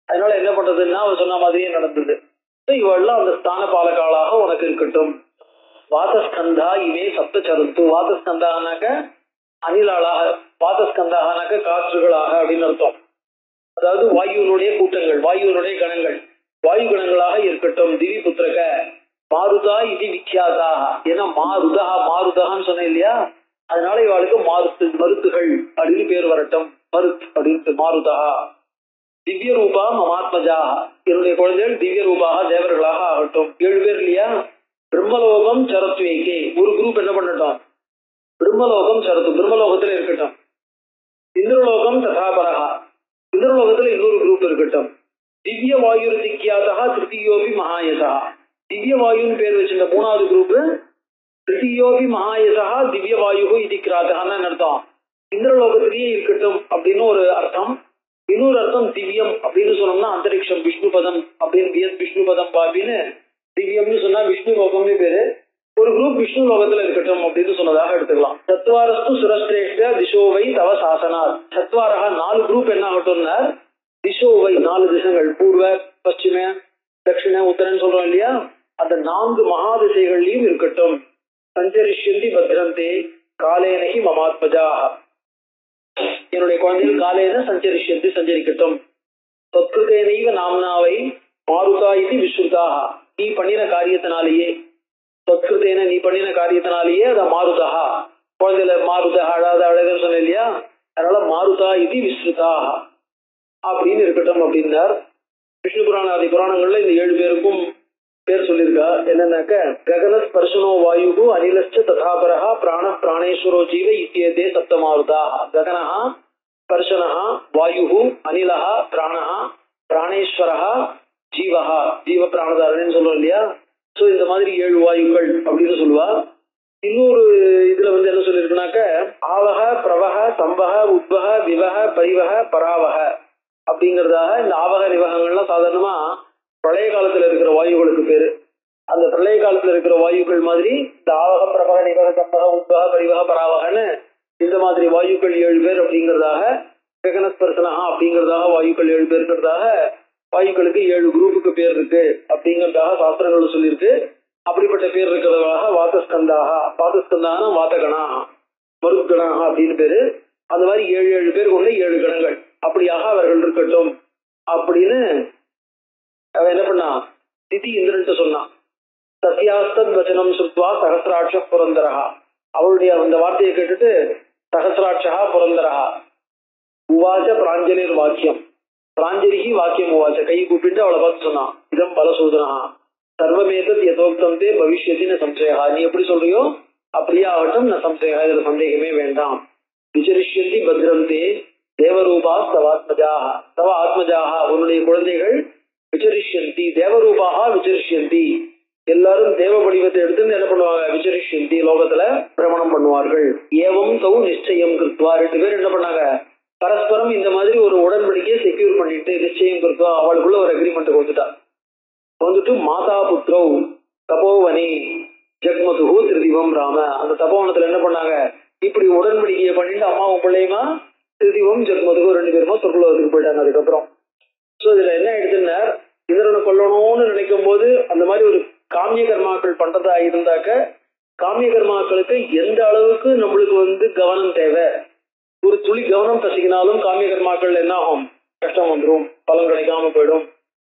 அதனால என்ன பண்றதுன்னா அவர் சொன்ன மாதிரியே நடந்தது. இவெல்லாம் அந்த ஸ்தான பாலகாலாக உனக்கு இருக்கட்டும். வாதஸ்கந்தா இவே சப்த சருத்து. வாதஸ்கந்தானாக்க அணிலாளாக, வாதஸ்கந்தானாக்க காற்றுகளாக அப்படின்னு அர்த்தம். அதாவது வாயுனுடைய கூட்டங்கள், வாயுனுடைய கணங்கள், வாயு கணங்களாக இருக்கட்டும். திவி புத்திரக மாருதா இது விக்கியாதா. ஏன்னா மாருதான்னு சொன்னேன் இல்லையா, அதனால இவாளுக்கு மருத்துகள் அப்படின்னு பேர் வரட்டும். மருத் அப்படின்ட்டு மாருதா. திவ்ய ரூபா மமாத்மஜா. என்னுடைய குழந்தைகள் திவ்ய ரூபாக தேவர்களாக ஆகட்டும். 7 பேர் இல்லையா? பிரம்மலோகம் சரத்வேகே. ஒரு குரூப் என்ன பண்ணட்டும், பிரம்மலோகம் சரத்து, பிரம்மலோகத்துல இருக்கட்டும். இந்திரலோகம் ததாபரகா. இந்திரலோகத்துல இன்னொரு குரூப் இருக்கட்டும். திவ்ய வாயு திக்கியாதா திருத்தியோபி மகாயசா. திவ்ய வாயுன்னு பேர் வச்சிருந்த 3வது குரூப் திருத்தியோபி மகாயசா திவ்ய வாயு இது கிராதகான்னு அர்த்தம். இந்திரலோகத்திலேயே இருக்கட்டும் அப்படின்னு ஒரு அர்த்தம். இன்னொரு அர்த்தம் திவ்யம் அப்படின்னு சொன்னோம்னா அந்தரிக்ஷம், விஷ்ணு பதம் அப்படின்னு, விஷ்ணு பதம் பாபின்னு திவ்யம்னு சொன்னா விஷ்ணு லோகம்னு பேரு. ஒரு குரூப் விஷ்ணு லோகத்துல இருக்கட்டும் அப்படின்னு சொன்னதாக எடுத்துக்கலாம். சத்வாரஸ்து சுரஸ்ரேஷ்ட திசோவை தவ சாசனார். சத்வாரகா 4 குரூப் என்ன ஆகட்டும்னா, திசோவை 4 திசைகள், பூர்வ பশ্চিம தட்சிண உத்தரன்னு சொல்றோம் இல்லையா, அந்த 4 மகா திசைகள்லயும் இருக்கட்டும். சஞ்சரிஷ்யந்தி பத்ரந்தே காலேனகி மமாத்மஜா. என்னுடைய குழந்தைகள் காலேன சஞ்சரிஷ்யந்தி சஞ்சரிக்கட்டும். சொத்கிருதேனைவ நாம்னாவை மாருதா இது விஸ்ருதாக. நீ பண்ணின காரியத்தினாலேயே, சொத்கிருதேன நீ பண்ணின காரியத்தினாலேயே அத மாருதா, குழந்தையில மாருதா அழாத அழகுன்னு சொன்ன இல்லையா, அதனால மாருதா இது விஸ்ருதாக அப்படின்னு இருக்கட்டும் அப்படின்னார். விஷ்ணு புராண ஆதி புராணங்கள்ல இந்த 7 பேருக்கும் பேர் சொல்லியிருக்கா. என்னன்னாக்க, ககன ஸ்பர்ஷனோ வாயு அனிலஸ்ச ததாபரஹா பிராண பிராணேஸ்வரோ ஜீவ இத்தியதே சப்தமாருதா. ககனஹா ஸ்பர்ஷனஹா வாயு அனிலஹா பிராணஹா பிராணேஸ்வரஹா ஜீவஹா, ஜீவ பிராணதாரன்னு சொல்றோம் இல்லையா. சோ இந்த மாதிரி 7 வாயுக்கள் அப்படின்னு சொல்லுவா. இன்னொரு இதுல என்ன சொல்லியிருக்குனாக்க, ஆவக பிரவக சம்பக உத்வக விவக பரிவக பராவக அப்படிங்கிறதாக. இந்த ஆவக நிவகங்கள்லாம் சாதாரணமா பிரளய காலத்துல இருக்கிற வாயுகளுக்கு பேரு. அந்த பிரளய காலத்துல இருக்கிற வாயுக்கள் மாதிரி இந்த ஆவக பிரபக நிவக சம்பக உத்வக பரிவக பராவகன்னு இந்த மாதிரி வாயுக்கள் 7 பேர் அப்படிங்கிறதாக, ககனஸ்பர்சனஹா அப்படிங்கிறதாக வாயுக்கள் 7 பேருங்கிறதாக, வாயுக்களுக்கு 7 குரூப்புக்கு பேர் இருக்கு அப்படிங்கிறதாக சாஸ்திரங்கள் சொல்லியிருக்கு. அப்படிப்பட்ட பேர் இருக்கிறதாக வாதஸ்கந்தாக, வாதஸ்கந்தான வாதகணாக மருத்கணாக அப்படின்னு பேரு. அந்த மாதிரி 7 பேர் கொண்ட 7 கணங்கள் அப்படியாக அவர்கள் இருக்கட்டும் அப்படின்னு அவ என்ன பண்ணா, திதி இந்திரன்ட்டு சொன்னான். சத்யாஸ்தத் வச்சனம் சுத்வா சகசிராட்ச புரந்தரஹா. அவளுடைய அந்த வார்த்தையை கேட்டுட்டு சகசிராட்சா புரந்தரஹா உவாச்ச பிராஞ்சலிர் வாக்கியம், பிராஞ்சலிகி வாக்கியம் உவாச்ச. கை கூப்பிட்டு அவளை பார்த்து சொன்னான், இதம் பலசூதனஹா சர்வமேதத் யதோக்தம் தே பவிஷ்யத்தின்னு சம்சயா. நீ எப்படி சொல்றியோ அப்படியே ஆகட்டும், நான் சம்சயா, இதுல சந்தேகமே வேண்டாம். விசரிஷ்யந்தி பத்ரந்தே தேவரூபா தவாத்மஜாக, தவ ஆத்மஜாக, உன்னுடைய குழந்தைகள் விசரிஷ்யந்தி தேவரூபாக விசரிஷ்யந்தி, எல்லாரும் தேவ வடிவத்தை எடுத்து என்ன பண்ணுவாங்க, விசரிஷ்யந்தி லோகத்துல பிரமணம் பண்ணுவார்கள். ஏவம் தௌ நிச்சயம் கிருத்வா. 2 பேர் என்ன பண்ணாங்க, பரஸ்பரம் இந்த மாதிரி ஒரு உடன்படிக்கையை செக்யூர் பண்ணிட்டு நிச்சயம் கிருத்வா அவளுக்குள்ள ஒரு அக்ரிமெண்ட் வந்துட்டு மாதா புத்ரோ தபோவனி ஜக்மது திருதிவம் ராம. அந்த தபோவனத்துல என்ன பண்ணாங்க, இப்படி உடன்படிக்கையை பண்ணிட்டு அம்மாவும் பிள்ளையுமா திருதிவம் ஜக்மதுகோ 2 பேருமா சொர்க்கலோகத்துக்கு போயிட்டாங்க. அதுக்கப்புறம் சோ இதுல என்ன ஆயிடுச்சுன்னா, இந்திரனை கொல்லணும்னு நினைக்கும் போது அந்த மாதிரி ஒரு காமிய கர்மாக்கள் பண்றதா இருந்தாக்க, காமிய கர்மாக்களுக்கு எந்த அளவுக்கு நம்மளுக்கு கவனம் தேவை, ஒரு துளி கவனம் கசிக்கினாலும் காமிய கர்மாக்கள் என்ன ஆகும், கஷ்டம் வந்துடும், பலன் கிடைக்காம போயிடும்.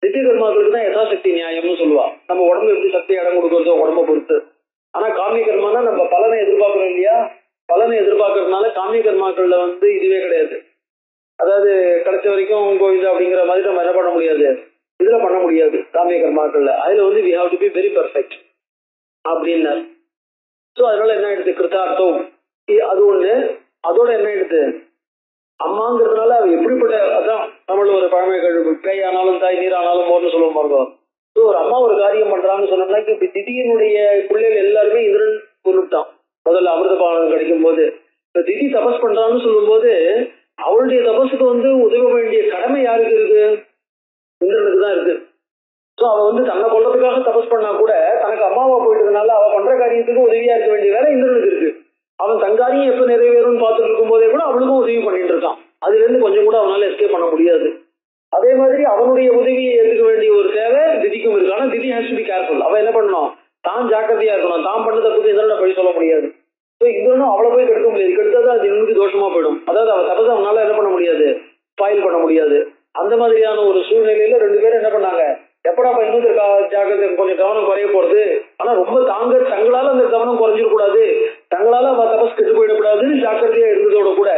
நித்திய கர்மாக்களுக்கு தான் யதாசக்தி நியாயம்னு சொல்லுவா. நம்ம உடம்பு எப்படி சக்தி இடம் கொடுக்கறதோ உடம்ப பொறுத்து. ஆனா காமிய கர்மானா நம்ம பலனை எதிர்பார்க்கிறோம் இல்லையா, பலனை எதிர்பார்க்கறதுனால காமிய கர்மாக்கள்ல இதுவே கிடையாது. அதாவது கிடைச்ச வரைக்கும் கோவிந்தா அப்படிங்கிற மாதிரி நம்ம என்ன பண்ண முடியாது, இதுல பண்ண முடியாது காமிய கர்மாக்கள்ல. அதுல வந்து we have to be very perfect அப்படின்னாரு. ஸோ அதனால என்ன ஆயிடுது, கிருத்தார்த்தம் அது ஒண்ணு. அதோட என்ன ஆயிடுது, அம்மாங்கிறதுனால அவ எப்படிப்பட்ட, அதான் நம்மள ஒரு பழமை கழிவு கை ஆனாலும் தாய் நீர் ஆனாலும் போர்னு சொல்லுவோம் பாருங்க. ஸோ ஒரு அம்மா ஒரு காரியம் பண்றாங்கன்னு சொன்னோம்னா, இப்ப திதியினுடைய பிள்ளைகள் எல்லாருமே இந்திரன் பொருட்டான். முதல்ல அமிர்த பானம் கிடைக்கும் போது இப்ப திதி தபஸ் பண்றான்னு சொல்லும் போது அவளுடைய தபஸுக்கு வந்து உதவ வேண்டிய கடமை யாருக்கு இருக்கு, இந்திரனுக்கு தான் இருக்கு. ஸோ அவ வந்து தன்னை கொள்றதுக்காக தபஸ் பண்ணா கூட தனக்கு அம்மாவா போயிட்டதுனால அவ பண்ற காரியத்துக்கு உதவியா இருக்க வேண்டிய வேலை இந்திரனுக்கு இருக்கு. அவன் தன் காரியம் எப்ப நிறைவேறும்னு பார்த்துட்டு இருக்கும் போதே கூட அவளுக்கும் உதவி பண்ணிட்டு இருக்கான். அதுல இருந்து கொஞ்சம் கூட அவனால எஸ்கேப் பண்ண முடியாது. அதே மாதிரி அவனுடைய உதவியை ஏற்றுக்க வேண்டிய ஒரு தேவை திதிக்கும் இருக்கு. ஆனா திதி ஹேஸ் டு பி கேர்ஃபுல். அவ என்ன பண்ணணும், தான் ஜாக்கிரதையா இருக்கணும். தான் பண்ண தப்புக்கு இந்திரனை பழி சொல்ல முடியாது. ஸோ இந்திரனும் அவளை போய் கெடுக்க முடியாது. கெடுத்தா அது இவனுக்கு தோஷமா போயிடும். அதாவது அவ தப்பதை அவனால என்ன பண்ண முடியாது, ஸ்பாயில் பண்ண முடியாது. அந்த மாதிரியான ஒரு சூழ்நிலையில ரெண்டு பேரும் என்ன பண்ணாங்க, எப்படா இன்னொரு ஜாக்கிரதை கொஞ்சம் கவனம் குறைய போறது, ஆனா ரொம்ப தங்களால அந்த கவனம் குறைஞ்சிடக்கூடாது, தங்களால அவ தபஸ் கெட்டு போயிடக்கூடாதுன்னு ஜாக்கிரதையா இருந்ததோட கூட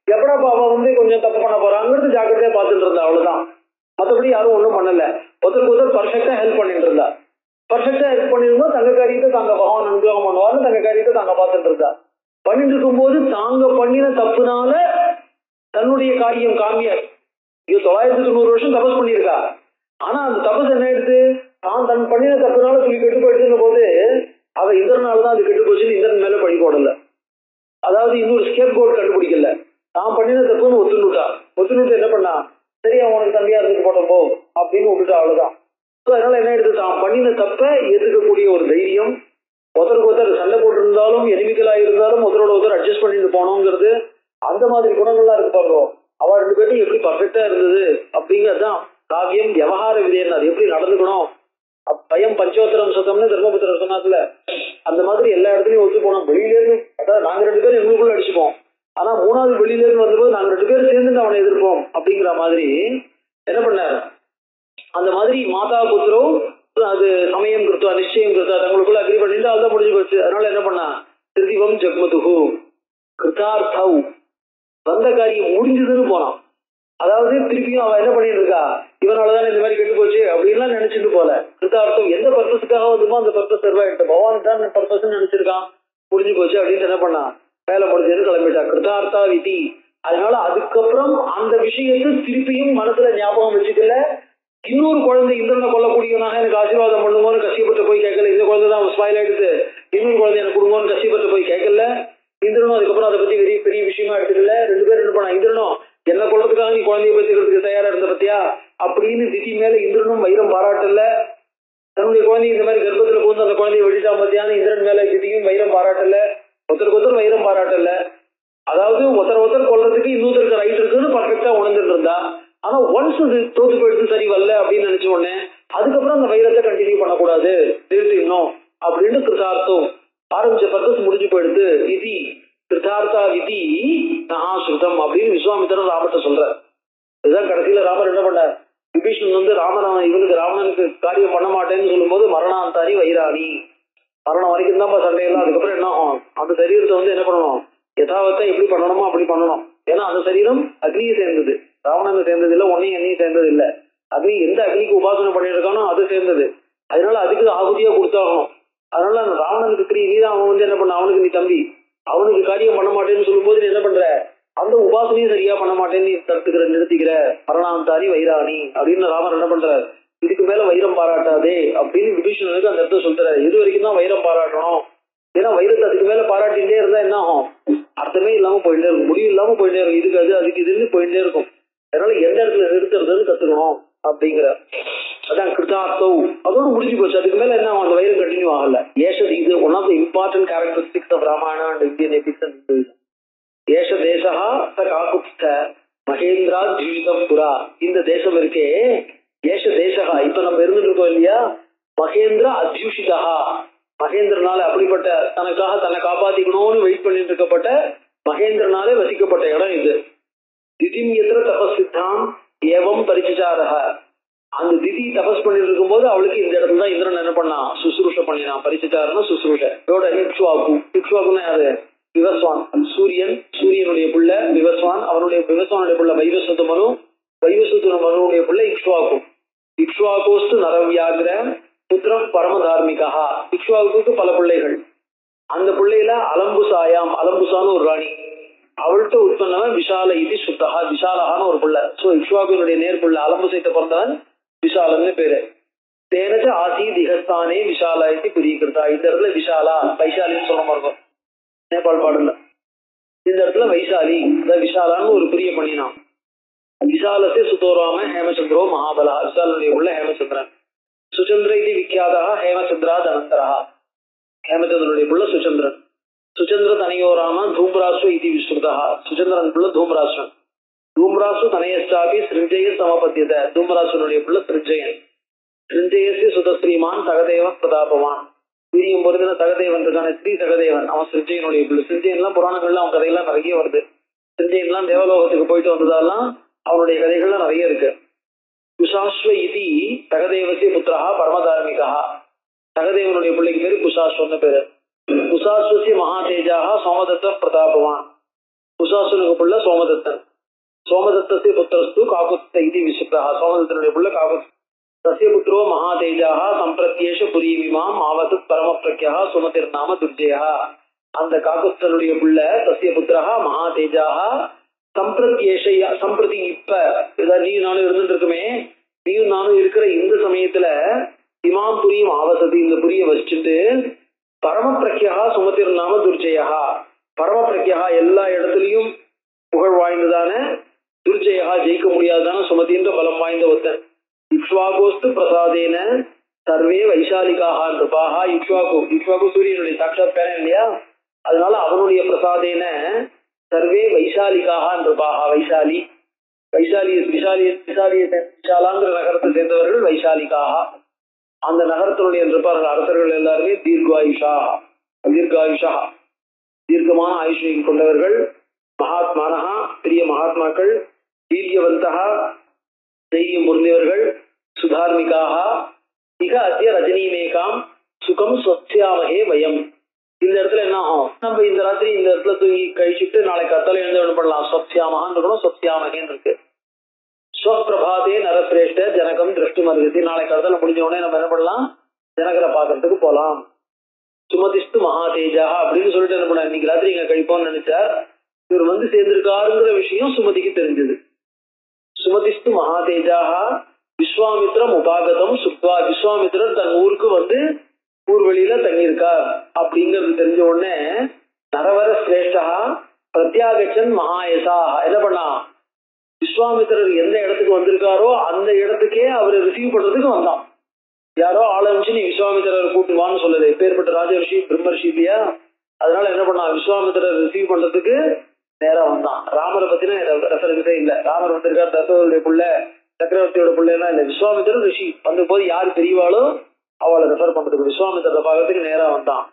எப்படாப்பா அவ வந்து கொஞ்சம் தப்பு பண்ண போறாங்கிறது ஜாக்கிரதையா பார்த்துட்டு இருந்தா. அவ்வளவுதான். மற்றபடி யாரும் ஒன்றும் பண்ணல. ஒருத்தருக்கு ஒருத்தர் பர்ஃபெக்டா ஹெல்ப் பண்ணிட்டு இருந்தா. பர்ஃபெக்டா ஹெல்ப் பண்ணிருந்தோம். தங்க காரியத்தை தாங்க பகவான் அனுகிரகம் பண்ணுவாருன்னு தங்க காரியத்தை தாங்க பார்த்துட்டு இருந்தா. பண்ணிட்டு இருக்கும் போது தாங்க பண்ணின தப்புனால தன்னுடைய காரியம் காமிய 990 வருஷம் தபஸ் பண்ணியிருக்கா. ஆனா அந்த தபஸ் என்ன எடுத்து தான் தன் பண்ணின தப்புனால சொல்லி கெட்டு போயிட்டு போது அவ இந்திரனாலதான் அது கெட்டு போச்சுன்னு இந்திரன் மேல பழி போடல. அதாவது இன்னொரு ஸ்கேப் கோட் கண்டுபிடிக்கல. தான் பண்ணின தப்புன்னு ஒத்துணுட்டு என்ன பண்ணா, சரி அவனுக்கு தம்பியா இருந்து போட்டோம் போ அப்படின்னு விட்டுட்டா. அவ்வளவுதான். அதனால என்ன எடுத்து தான் பண்ணின தப்ப ஏத்துக்கக்கூடிய ஒரு தைரியம், ஒருத்தருக்கு ஒருத்தர் சண்டை போட்டு இருந்தாலும் எனிமிக்கலா இருந்தாலும் ஒருத்தரோட ஒருத்தர் அட்ஜஸ்ட் பண்ணிட்டு போனோங்கிறது, அந்த மாதிரி குணங்கள்லாம் இருக்கு பாருங்க. அவ ரெண்டு பேரும் எப்படி பர்ஃபெக்டா இருந்தது அப்படிங்கறதுதான் காவியம். விவகார விதையன் அது எப்படி நடந்துக்கணும், பயம் பஞ்சோத்தரம் சொத்தம்னு தர்மபுத்திரர் சொன்னார்ல, அந்த மாதிரி எல்லா இடத்துலயும் ஒத்து போனோம். வெளியில இருந்து அதாவது நாங்க ரெண்டு பேரும் எங்களுக்குள்ள அடிச்சுப்போம், ஆனா மூணாவது வெளியில இருந்து வந்தபோது நாங்க ரெண்டு பேரும் சேர்ந்து அவனை எதிர்ப்போம் அப்படிங்கிற மாதிரி என்ன பண்ணாரு. அந்த மாதிரி மாதா புத்திரம் அது சமயம் கொடுத்தா நிச்சயம் கொடுத்தா தங்களுக்குள்ள அக்ரி பண்ணிட்டு அதுதான் முடிஞ்சு போச்சு. அதனால என்ன பண்ணா, திருதிவம் ஜக்மதுகு கிருதார்த்தவ் வந்த காரியம் முடிஞ்சதுன்னு போனான். அதாவது திருப்பியும் அவன் என்ன பண்ணிட்டு இருக்கா, இவனாலதான் இந்த மாதிரி கெட்டு போச்சு அப்படின்லாம் நினைச்சிட்டு போல. கிருதார்த்தம் எந்த பர்பஸுக்காக வந்துமோ அந்த பர்பஸ் சர்வாயிட்டு பகவான் தான் பர்பஸ் நினைச்சிருக்கான், முடிஞ்சு போச்சு அப்படின்னு என்ன பண்ணா, வேலை முடிஞ்சதுன்னு கிளம்பிட்டா. கிருதார்த்தா விதி. அதனால அதுக்கப்புறம் அந்த விஷயத்தை திருப்பியும் மனசுல ஞாபகம் வச்சுக்கல. இன்னொரு குழந்தை இந்திரனை கொல்லக்கூடியவனாக எனக்கு ஆசீர்வாதம் பண்ணுங்கன்னு கஷ்டப்பட்டு போய் கேட்கல. இந்த குழந்தை தான் ஸ்பாயில் ஆயிடுது, இன்னொரு குழந்தை எனக்கு கொடுங்கன்னு கஷ்டப்பட்டு போய் கேட்கல. இந்திரனும் அதுக்கப்புறம் அதை பத்தி பெரிய விஷயமா எடுத்துக்கல. ரெண்டு பேரும் என்ன பண்ணா, இந்திரனும் என்ன கொள்றதுக்காக நீ குழந்தைய பத்திக்கிறதுக்கு தயாரா இருந்த பத்தியா அப்படின்னு திதி மேல இந்திரனும் வைரம் பாராட்டல. தன்னுடைய குழந்தை இந்த மாதிரி கர்ப்பத்துல போந்து அந்த குழந்தைய வெடிட்டா பத்தியான இந்திரன் மேல திதியும் வைரம் பாராட்டல. ஒருத்தருக்கு ஒருத்தர் வைரம் பாராட்டல. அதாவது ஒருத்தர் கொள்றதுக்கு இன்னொருத்தருக்கு ரைட் இருக்குன்னு பர்ஃபெக்டா உணர்ந்துட்டு இருந்தா. ஆனா ஒன்ஸ் அது தோத்து போயிடுது சரி வரல அப்படின்னு நினைச்ச உடனே அதுக்கப்புறம் அந்த வைரத்தை கண்டினியூ பண்ணக்கூடாது, நிறுத்திடணும் அப்படின்னு கிருதார்த்தம் ஆரம்பிச்ச பர்பஸ் முடிஞ்சு போயிடுது. விதி கிருதார்த்தா விதி நகா சுருதம் அப்படின்னு விஸ்வாமித்திரன் ராமர்கிட்ட சொல்ற. இதுதான் கடைசியில ராமர் என்ன பண்ண, விபீஷன் வந்து ராவணனுக்கு காரியம் பண்ண மாட்டேன்னு சொல்லும் போது மரணாந்தாரி வைராணி, மரணம் வரைக்கும் தான் சண்டையெல்லாம். அதுக்கப்புறம் என்ன ஆகும், அந்த சரீரத்தை வந்து என்ன பண்ணணும், யதாவத்தை எப்படி பண்ணணுமோ அப்படி பண்ணணும். ஏன்னா அந்த சரீரம் அக்னியை சேர்ந்தது, ராவணனை சேர்ந்தது இல்லை, ஒன்னையும் எண்ணையும் சேர்ந்தது இல்லை. அக்னி எந்த அக்னிக்கு உபாசனை பண்ணிட்டு இருக்கானோ அது சேர்ந்தது. அதனால அதுக்கு ஆகுதியா கொடுத்தாகணும். அதனால அந்த ராவணனுக்கு நீதான் அவன் வந்து என்ன பண்ண, அவனுக்கு நீ தம்பி, அவனுக்கு காரியம் பண்ண மாட்டேன்னு சொல்லும் போது நீ என்ன பண்ற, அந்த உபாசனையும் சரியா பண்ண மாட்டேன்னு நீ நிறுத்திக்கிற மரணாந்தாரி வைராணி அப்படின்னு ராமர் என்ன பண்றாரு, இதுக்கு மேல வைரம் பாராட்டாதே அப்படின்னு விபீஷணனுக்கு அந்த இடத்துல சொல்றாரு. இது வரைக்கும் தான் வைரம் பாராட்டணும். ஏன்னா வைரத்தை அதுக்கு மேல பாராட்டிகிட்டே இருந்தா என்ன ஆகும், அர்த்தமே இல்லாம போயிட்டே இருக்கும், முடிவு இல்லாம போயிட்டே இருக்கும், இதுக்கு அது அதுக்கு இதுன்னு போயிட்டே இருக்கும். அதனால எந்த இடத்துல நிறுத்துறதுன்னு கத்துக்கணும் அப்படிங்கிற. அதான் கிருதார்த்தம் அதோடு முடிஞ்சு போச்சு. அதுக்கு மேல என்ன, அந்த வைரம் கண்டினியூ ஆகல. ஏஷது இது one of the important characteristics of Ramayana and Indian epics and Hinduism. ஏஷ தேசா ச காகுப்த மகேந்திரா ஜீவிதம் புரா. இந்த தேசம் இருக்கே ஏஷ தேசா, இப்ப நம்ம இருந்துட்டு இருக்கோம் இல்லையா, மகேந்திர அத்யூஷிதா, மகேந்திரனால அப்படிப்பட்ட தனக்காக தன்னை காப்பாத்திக்கணும்னு வெயிட் பண்ணிட்டு இருக்கப்பட்ட மகேந்திரனாலே வசிக்கப்பட்ட இடம் இது. திதிம் எத்திர தபஸ்வித்தாம் ஏவம் பரிச்சாரக. அந்த திதி தபஸ் பண்ணிட்டு இருக்கும் போது அவளுக்கு இந்த இடத்துல தான் இந்திரன் என்ன பண்ணா, சுசுரூஷ பண்ணினான். பரிச்சாரம்னா சுசுரூஷ. இக்ஷ்வாகுன்னா யாரு, விவஸ்வான் சூரியன், சூரியனுடைய புள்ள விவஸ்வான், அவனுடைய விவஸ்வானுடைய புள்ள வைவஸ்வத மனு, வைவஸ்வத மனுடைய புள்ள இக்ஷ்வாகு. இக்ஷ்வாகோஸ்து நரவியாகிர புத்திரம் பரமதார்மிகா. இக்ஷ்வாகுக்கு பல பிள்ளைகள். அந்த பிள்ளையில அலம்புசாயாம், அலம்புசான்னு ஒரு ராணி, அவள்கிட்ட உற்பத்தவன் விஷால இது சுத்தகா, விஷாலகான்னு ஒரு பிள்ளை. சோ இக்ஷ்வாகுனுடைய நேர் பிள்ளை அலம்புசைத்த பிறந்தவன் விஷாலன்னு பேரு. தேனஜ ஆசி திகஸ்தானே விஷாலா இது புரியிருக்கிறதா. இந்த இடத்துல விஷாலா வைசாலின்னு சொல்ல மாதிரி இருக்கும் நேபாள் பாடல. இந்த இடத்துல வைசாலி விஷாலான்னு ஒரு பிரிய பண்ணினான். விஷாலத்தை சுத்தோராம ஹேமச்சந்திரோ மகாபலா, விஷாலனுடைய உள்ள ஹேமச்சந்திரன். சுச்சந்திர இது விக்கியாதா ஹேமச்சந்திரா தனந்தரா, ஹேமச்சந்திரனுடைய புள்ள சுச்சந்திரன். சுச்சந்திர தனையோராம தூம்ராஸ்வ இது விஸ்ருதா, சுச்சந்திரன் புள்ள தூம்ராஸ்வன். தூம்ராசு தனையஸ்டாபி சிருஞ்சய சமபத்தியத, தூம்ராசுனுடைய புள்ள சிருஞ்சயன். சிருஞ்சயசி சுதஸ்ரீமான் சகதேவ பிரதாபவான், வீரியம் பொருந்தின சகதேவன் இருக்கான ஸ்ரீ சகதேவன், அவன் சிருஞ்சயனுடைய புள்ள. சிருஞ்சயன்லாம் புராணங்கள்ல அவன் கதையெல்லாம் நிறைய வருது. சிருஞ்சயன்லாம் தேவலோகத்துக்கு போயிட்டு வந்ததாலாம் அவனுடைய கதைகள்லாம் நிறைய இருக்கு. குஷாஸ்வ இதி சகதேவசிய புத்திரா பரமதார்மிகா, சகதேவனுடைய பிள்ளைக்கு பேரு குஷாஸ்வன்னு பேரு. குஷாஸ்வசிய மகாதேஜாக சோமதத்த பிரதாபவான், குஷாஸ்வனுக்கு புள்ள சோமதத்தன். சோமதத்தசிய புத்திரஸ்து காகுத்த இது விசுப்தா, சோமதத்தனுடைய புள்ள காகுத். தசிய புத்திரோ மகாதேஜாக சம்பிரத்யேஷ புரீமிமாம் ஆவது பரம பிரக்யா சுமதிர் நாம துர்ஜயா. அந்த காகுத்தனுடைய புள்ள தசிய புத்திரா மகாதேஜாக சம்பிரத்யேஷையா, சம்பிரதி இப்ப ஏதாவது நீயும் நானும் இருந்துட்டு இருக்குமே, நீயும் நானும் இருக்கிற இந்த சமயத்துல இமாம் புரியும் ஆவசதி, இந்த புரிய வச்சுட்டு பரம பிரக்யா சுமதிர் நாம துர்ஜயா, பரம பிரக்யா எல்லா இடத்துலயும் புகழ் வாய்ந்ததான, துர்ஜயா ஜெயிக்க முடியாதான சுமதின்ற பலம் வாய்ந்த ஒருத்தன். இக்ஷ்வாகோஸ்து பிரசாதேன சர்வே வைசாலிகாக நிருபாகா. இக்ஷ்வாகு சூரியனுடைய சாட்சாத் பேரன் இல்லையா, அதனால அவனுடைய பிரசாதேன சர்வே வைசாலிகாக நிருபாகா. வைசாலி விஷாலாங்கிற நகரத்தை சேர்ந்தவர்கள் வைசாலிகாக. அந்த நகரத்தினுடைய நிருப்பார்கள் அரசர்கள் எல்லாருமே தீர்காயுஷா, தீர்காயுஷா தீர்க்கமான ஆயுஷை கொண்டவர்கள். மகாத்மானஹா பெரிய மகாத்மாக்கள், வீரியவந்தகா தைரியம் பொருந்தியவர்கள், சுதார்மிகாக. மிக அத்திய ரஜினிமேகாம் சுகம் சொத்யாமகே வயம். இந்த இடத்துல என்ன ஆகும், நம்ம இந்த ராத்திரி இந்த இடத்துல தூங்கி கழிச்சுட்டு நாளைக்கு கத்தால எழுந்து பண்ணலாம். சொத்யாமகான்னு இருக்கணும், சொத்யாமகேன்னு இருக்கு. ஸ்வப்பிரபாதே நரசிரேஷ்ட ஜனகம் திருஷ்டி மருகதி, நாளைக்கு கத்தால முடிஞ்ச உடனே நம்ம என்ன பண்ணலாம், ஜனகரை பார்க்கறதுக்கு போலாம். சுமதிஸ்து மகாதேஜா அப்படின்னு சொல்லிட்டு என்ன பண்ண, இன்னைக்கு ராத்திரி இங்க கழிப்போம்னு நினைச்சார். இவர் வந்து சேர்ந்திருக்காருங்கிற விஷயம் சுமதிக்கு தெரிஞ்சது. சுமதிஸ்து மகாதேஜாக விஸ்வாமித்ரம் உபாகதம் சுத்வா, விஸ்வாமித்ரர் தன் ஊருக்கு வந்து ஊர்வெளியில தங்கியிருக்கார் அப்படிங்கிறது தெரிஞ்ச உடனே நரவர சிரேஷ்டா பிரத்யாகச்சன் மகாயசா என்ன பண்ணா, விஸ்வாமித்திரர் எந்த இடத்துக்கு வந்திருக்காரோ அந்த இடத்துக்கே அவர் ரிசீவ் பண்றதுக்கு வந்தான். யாரோ ஆளமிச்சு நீ விஸ்வாமித்திரர் கூட்டுவான்னு சொல்லுது, பேர்பட்ட ராஜரிஷி பிரம்மர்ஷி இல்லையா, அதனால என்ன பண்ணா விஸ்வாமித்திரர் ரிசீவ் பண்றதுக்கு நேரா வந்தான். ராமரை பத்தின ரெஃபரன்ஸே இல்ல, ராமர் வந்திருக்காரு தசரருடைய புள்ள சக்கரவர்த்தியோட பிள்ளைன்னா இல்ல, விஸ்வாமித்திரர் ரிஷி வந்து போது யாரு பெரியவாளோ அவளை ரெஃபர் பண்றதுக்கு விஸ்வாமித்திரரை பார்க்கறதுக்கு நேரா வந்தான்.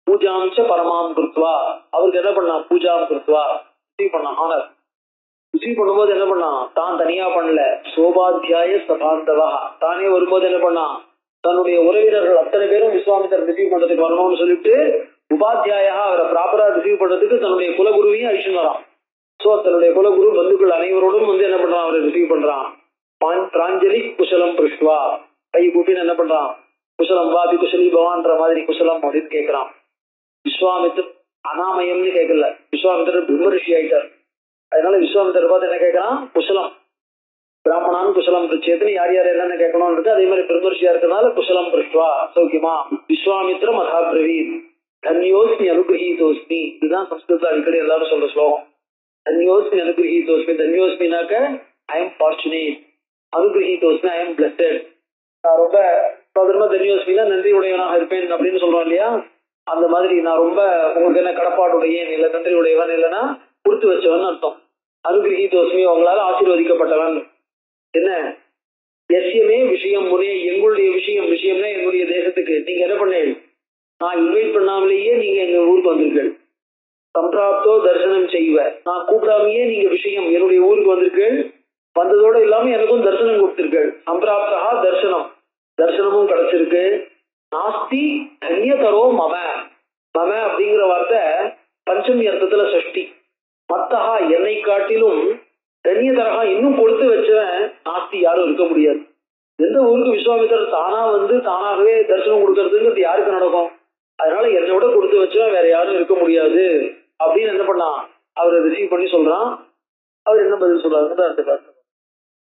பூஜாம்ச பரமாம் கிருத்வா, அவருக்கு என்ன பண்ணா பூஜாம் கிருத்வா ரிசீவ் பண்ணான். ஆனர் ரிசீவ் பண்ணும்போது என்ன பண்ணான், தான் தனியா பண்ணல, சோபாத்தியாய சபாந்தவா தானே வரும்போது என்ன பண்ணான், தன்னுடைய உறவினர்கள் அத்தனை பேரும் விஸ்வாமித்திரர் ரிசீவ் பண்றதுக்கு வரணும்னு சொல்லிட்டு உபாத்தியாயா அவரை ப்ராப்பரா ரிசீவ் பண்றதுக்கு தன்னுடைய குலகுருவையும் அழிச்சுன்னு வரான். சோ தன்னுடைய குலகுரு பந்துக்கள் அனைவரோடும் வந்து என்ன பண்றான், அவரை ரிசீவ் பண்றான். பிராஞ்சலி குசலம் பிருஷ்டுவா, கை கூப்பின்னு என்ன பண்றான், குசலம் வாபி குசலி பவான்ற மாதிரி குசலம் அப்படின்னு கேட்கிறான். விஸ்வாமித்திர அனாமயம்னு கேட்கல, விஸ்வாமித்திரர் பிரம்மரிஷி ஆயிட்டார். அதனால விஸ்வாமித்திரர் பார்த்து என்ன கேட்கறான், குசலம் பிராமணான் குசலம் பிரிச்சேத்துன்னு யார் யார் என்னன்னு கேட்கணும்ன்றது. அதே மாதிரி பிரம்மரிஷியா இருக்கிறதுனால குசலம் பிருஷ்டுவா சௌக்கியமா. விஸ்வாமித்திரம் அதாபிரவீத் தன்யோஸ்மி அனுகிரகீதோஸ்மி, இதுதான் சம்ஸ்கிருதத்துல அடிக்கடி எல்லாரும் சொல்ற ஸ்லோகம். தன்யோஸ்மி அனுகிரகீதோஸ்மி, தன்யோஸ்மினாக்க ஐ எம் ஃபார்ச்சுனேட், அனுகிரகீதோஸ்மி ஐ எம் பிளஸட். நான் ரொம்ப பதர்மா தன்யோஸ்மினா நன்றி உடையவனாக இருப்பேன் அப்படின்னு சொல்றோம் இல்லையா, அந்த மாதிரி நான் ரொம்ப உங்களுக்கு என்ன கடப்பாடுடையேன் இல்ல நன்றி உடையவன் இல்லைன்னா கொடுத்து வச்சவன் அர்த்தம். அனுகிரகீதோஸ்மி உங்களால் ஆசீர்வதிக்கப்பட்டவன். என்ன எஸ்யமே விஷயம் முனே, எங்களுடைய விஷயம், விஷயம்னா என்னுடைய தேசத்துக்கு நீங்க என்ன பண்ணீங்க, நான் இன்வைட் பண்ணாமலேயே நீங்க எங்க ஊருக்கு வந்திருக்கீர்கள். சம்பிராப்தோ தரிசனம் செய்வ, நான் கூப்பிடாமையே நீங்க விஷயம் என்னுடைய ஊருக்கு வந்திருக்கீர்கள். வந்ததோட இல்லாம எனக்கும் தரிசனம் கொடுத்திருக்கீர்கள். சம்பிராப்தா தரிசனம், தரிசனமும் கிடைச்சிருக்கு. நாஸ்தி தன்யதரோ மம, மம அப்படிங்கிற வார்த்தை பஞ்சமி அர்த்தத்துல சஷ்டி. மத்தகா என்னை காட்டிலும் தனியதரகா இன்னும் கொடுத்து வச்சவன் நாஸ்தி யாரும் இருக்க முடியாது. எந்த ஊருக்கு விஸ்வாமித்திரர் தானா வந்து தானாகவே தரிசனம் கொடுக்கறதுங்கிறது யாருக்கு நடக்கும்? அதனால என்னை விட கொடுத்து வச்சவன் வேற யாரும் இருக்க முடியாது அப்படின்னு என்ன பண்ணான், அவர் ரிசீவ் பண்ணி சொல்றான். அவர் என்ன பதில் சொல்றாருன்னு அடுத்த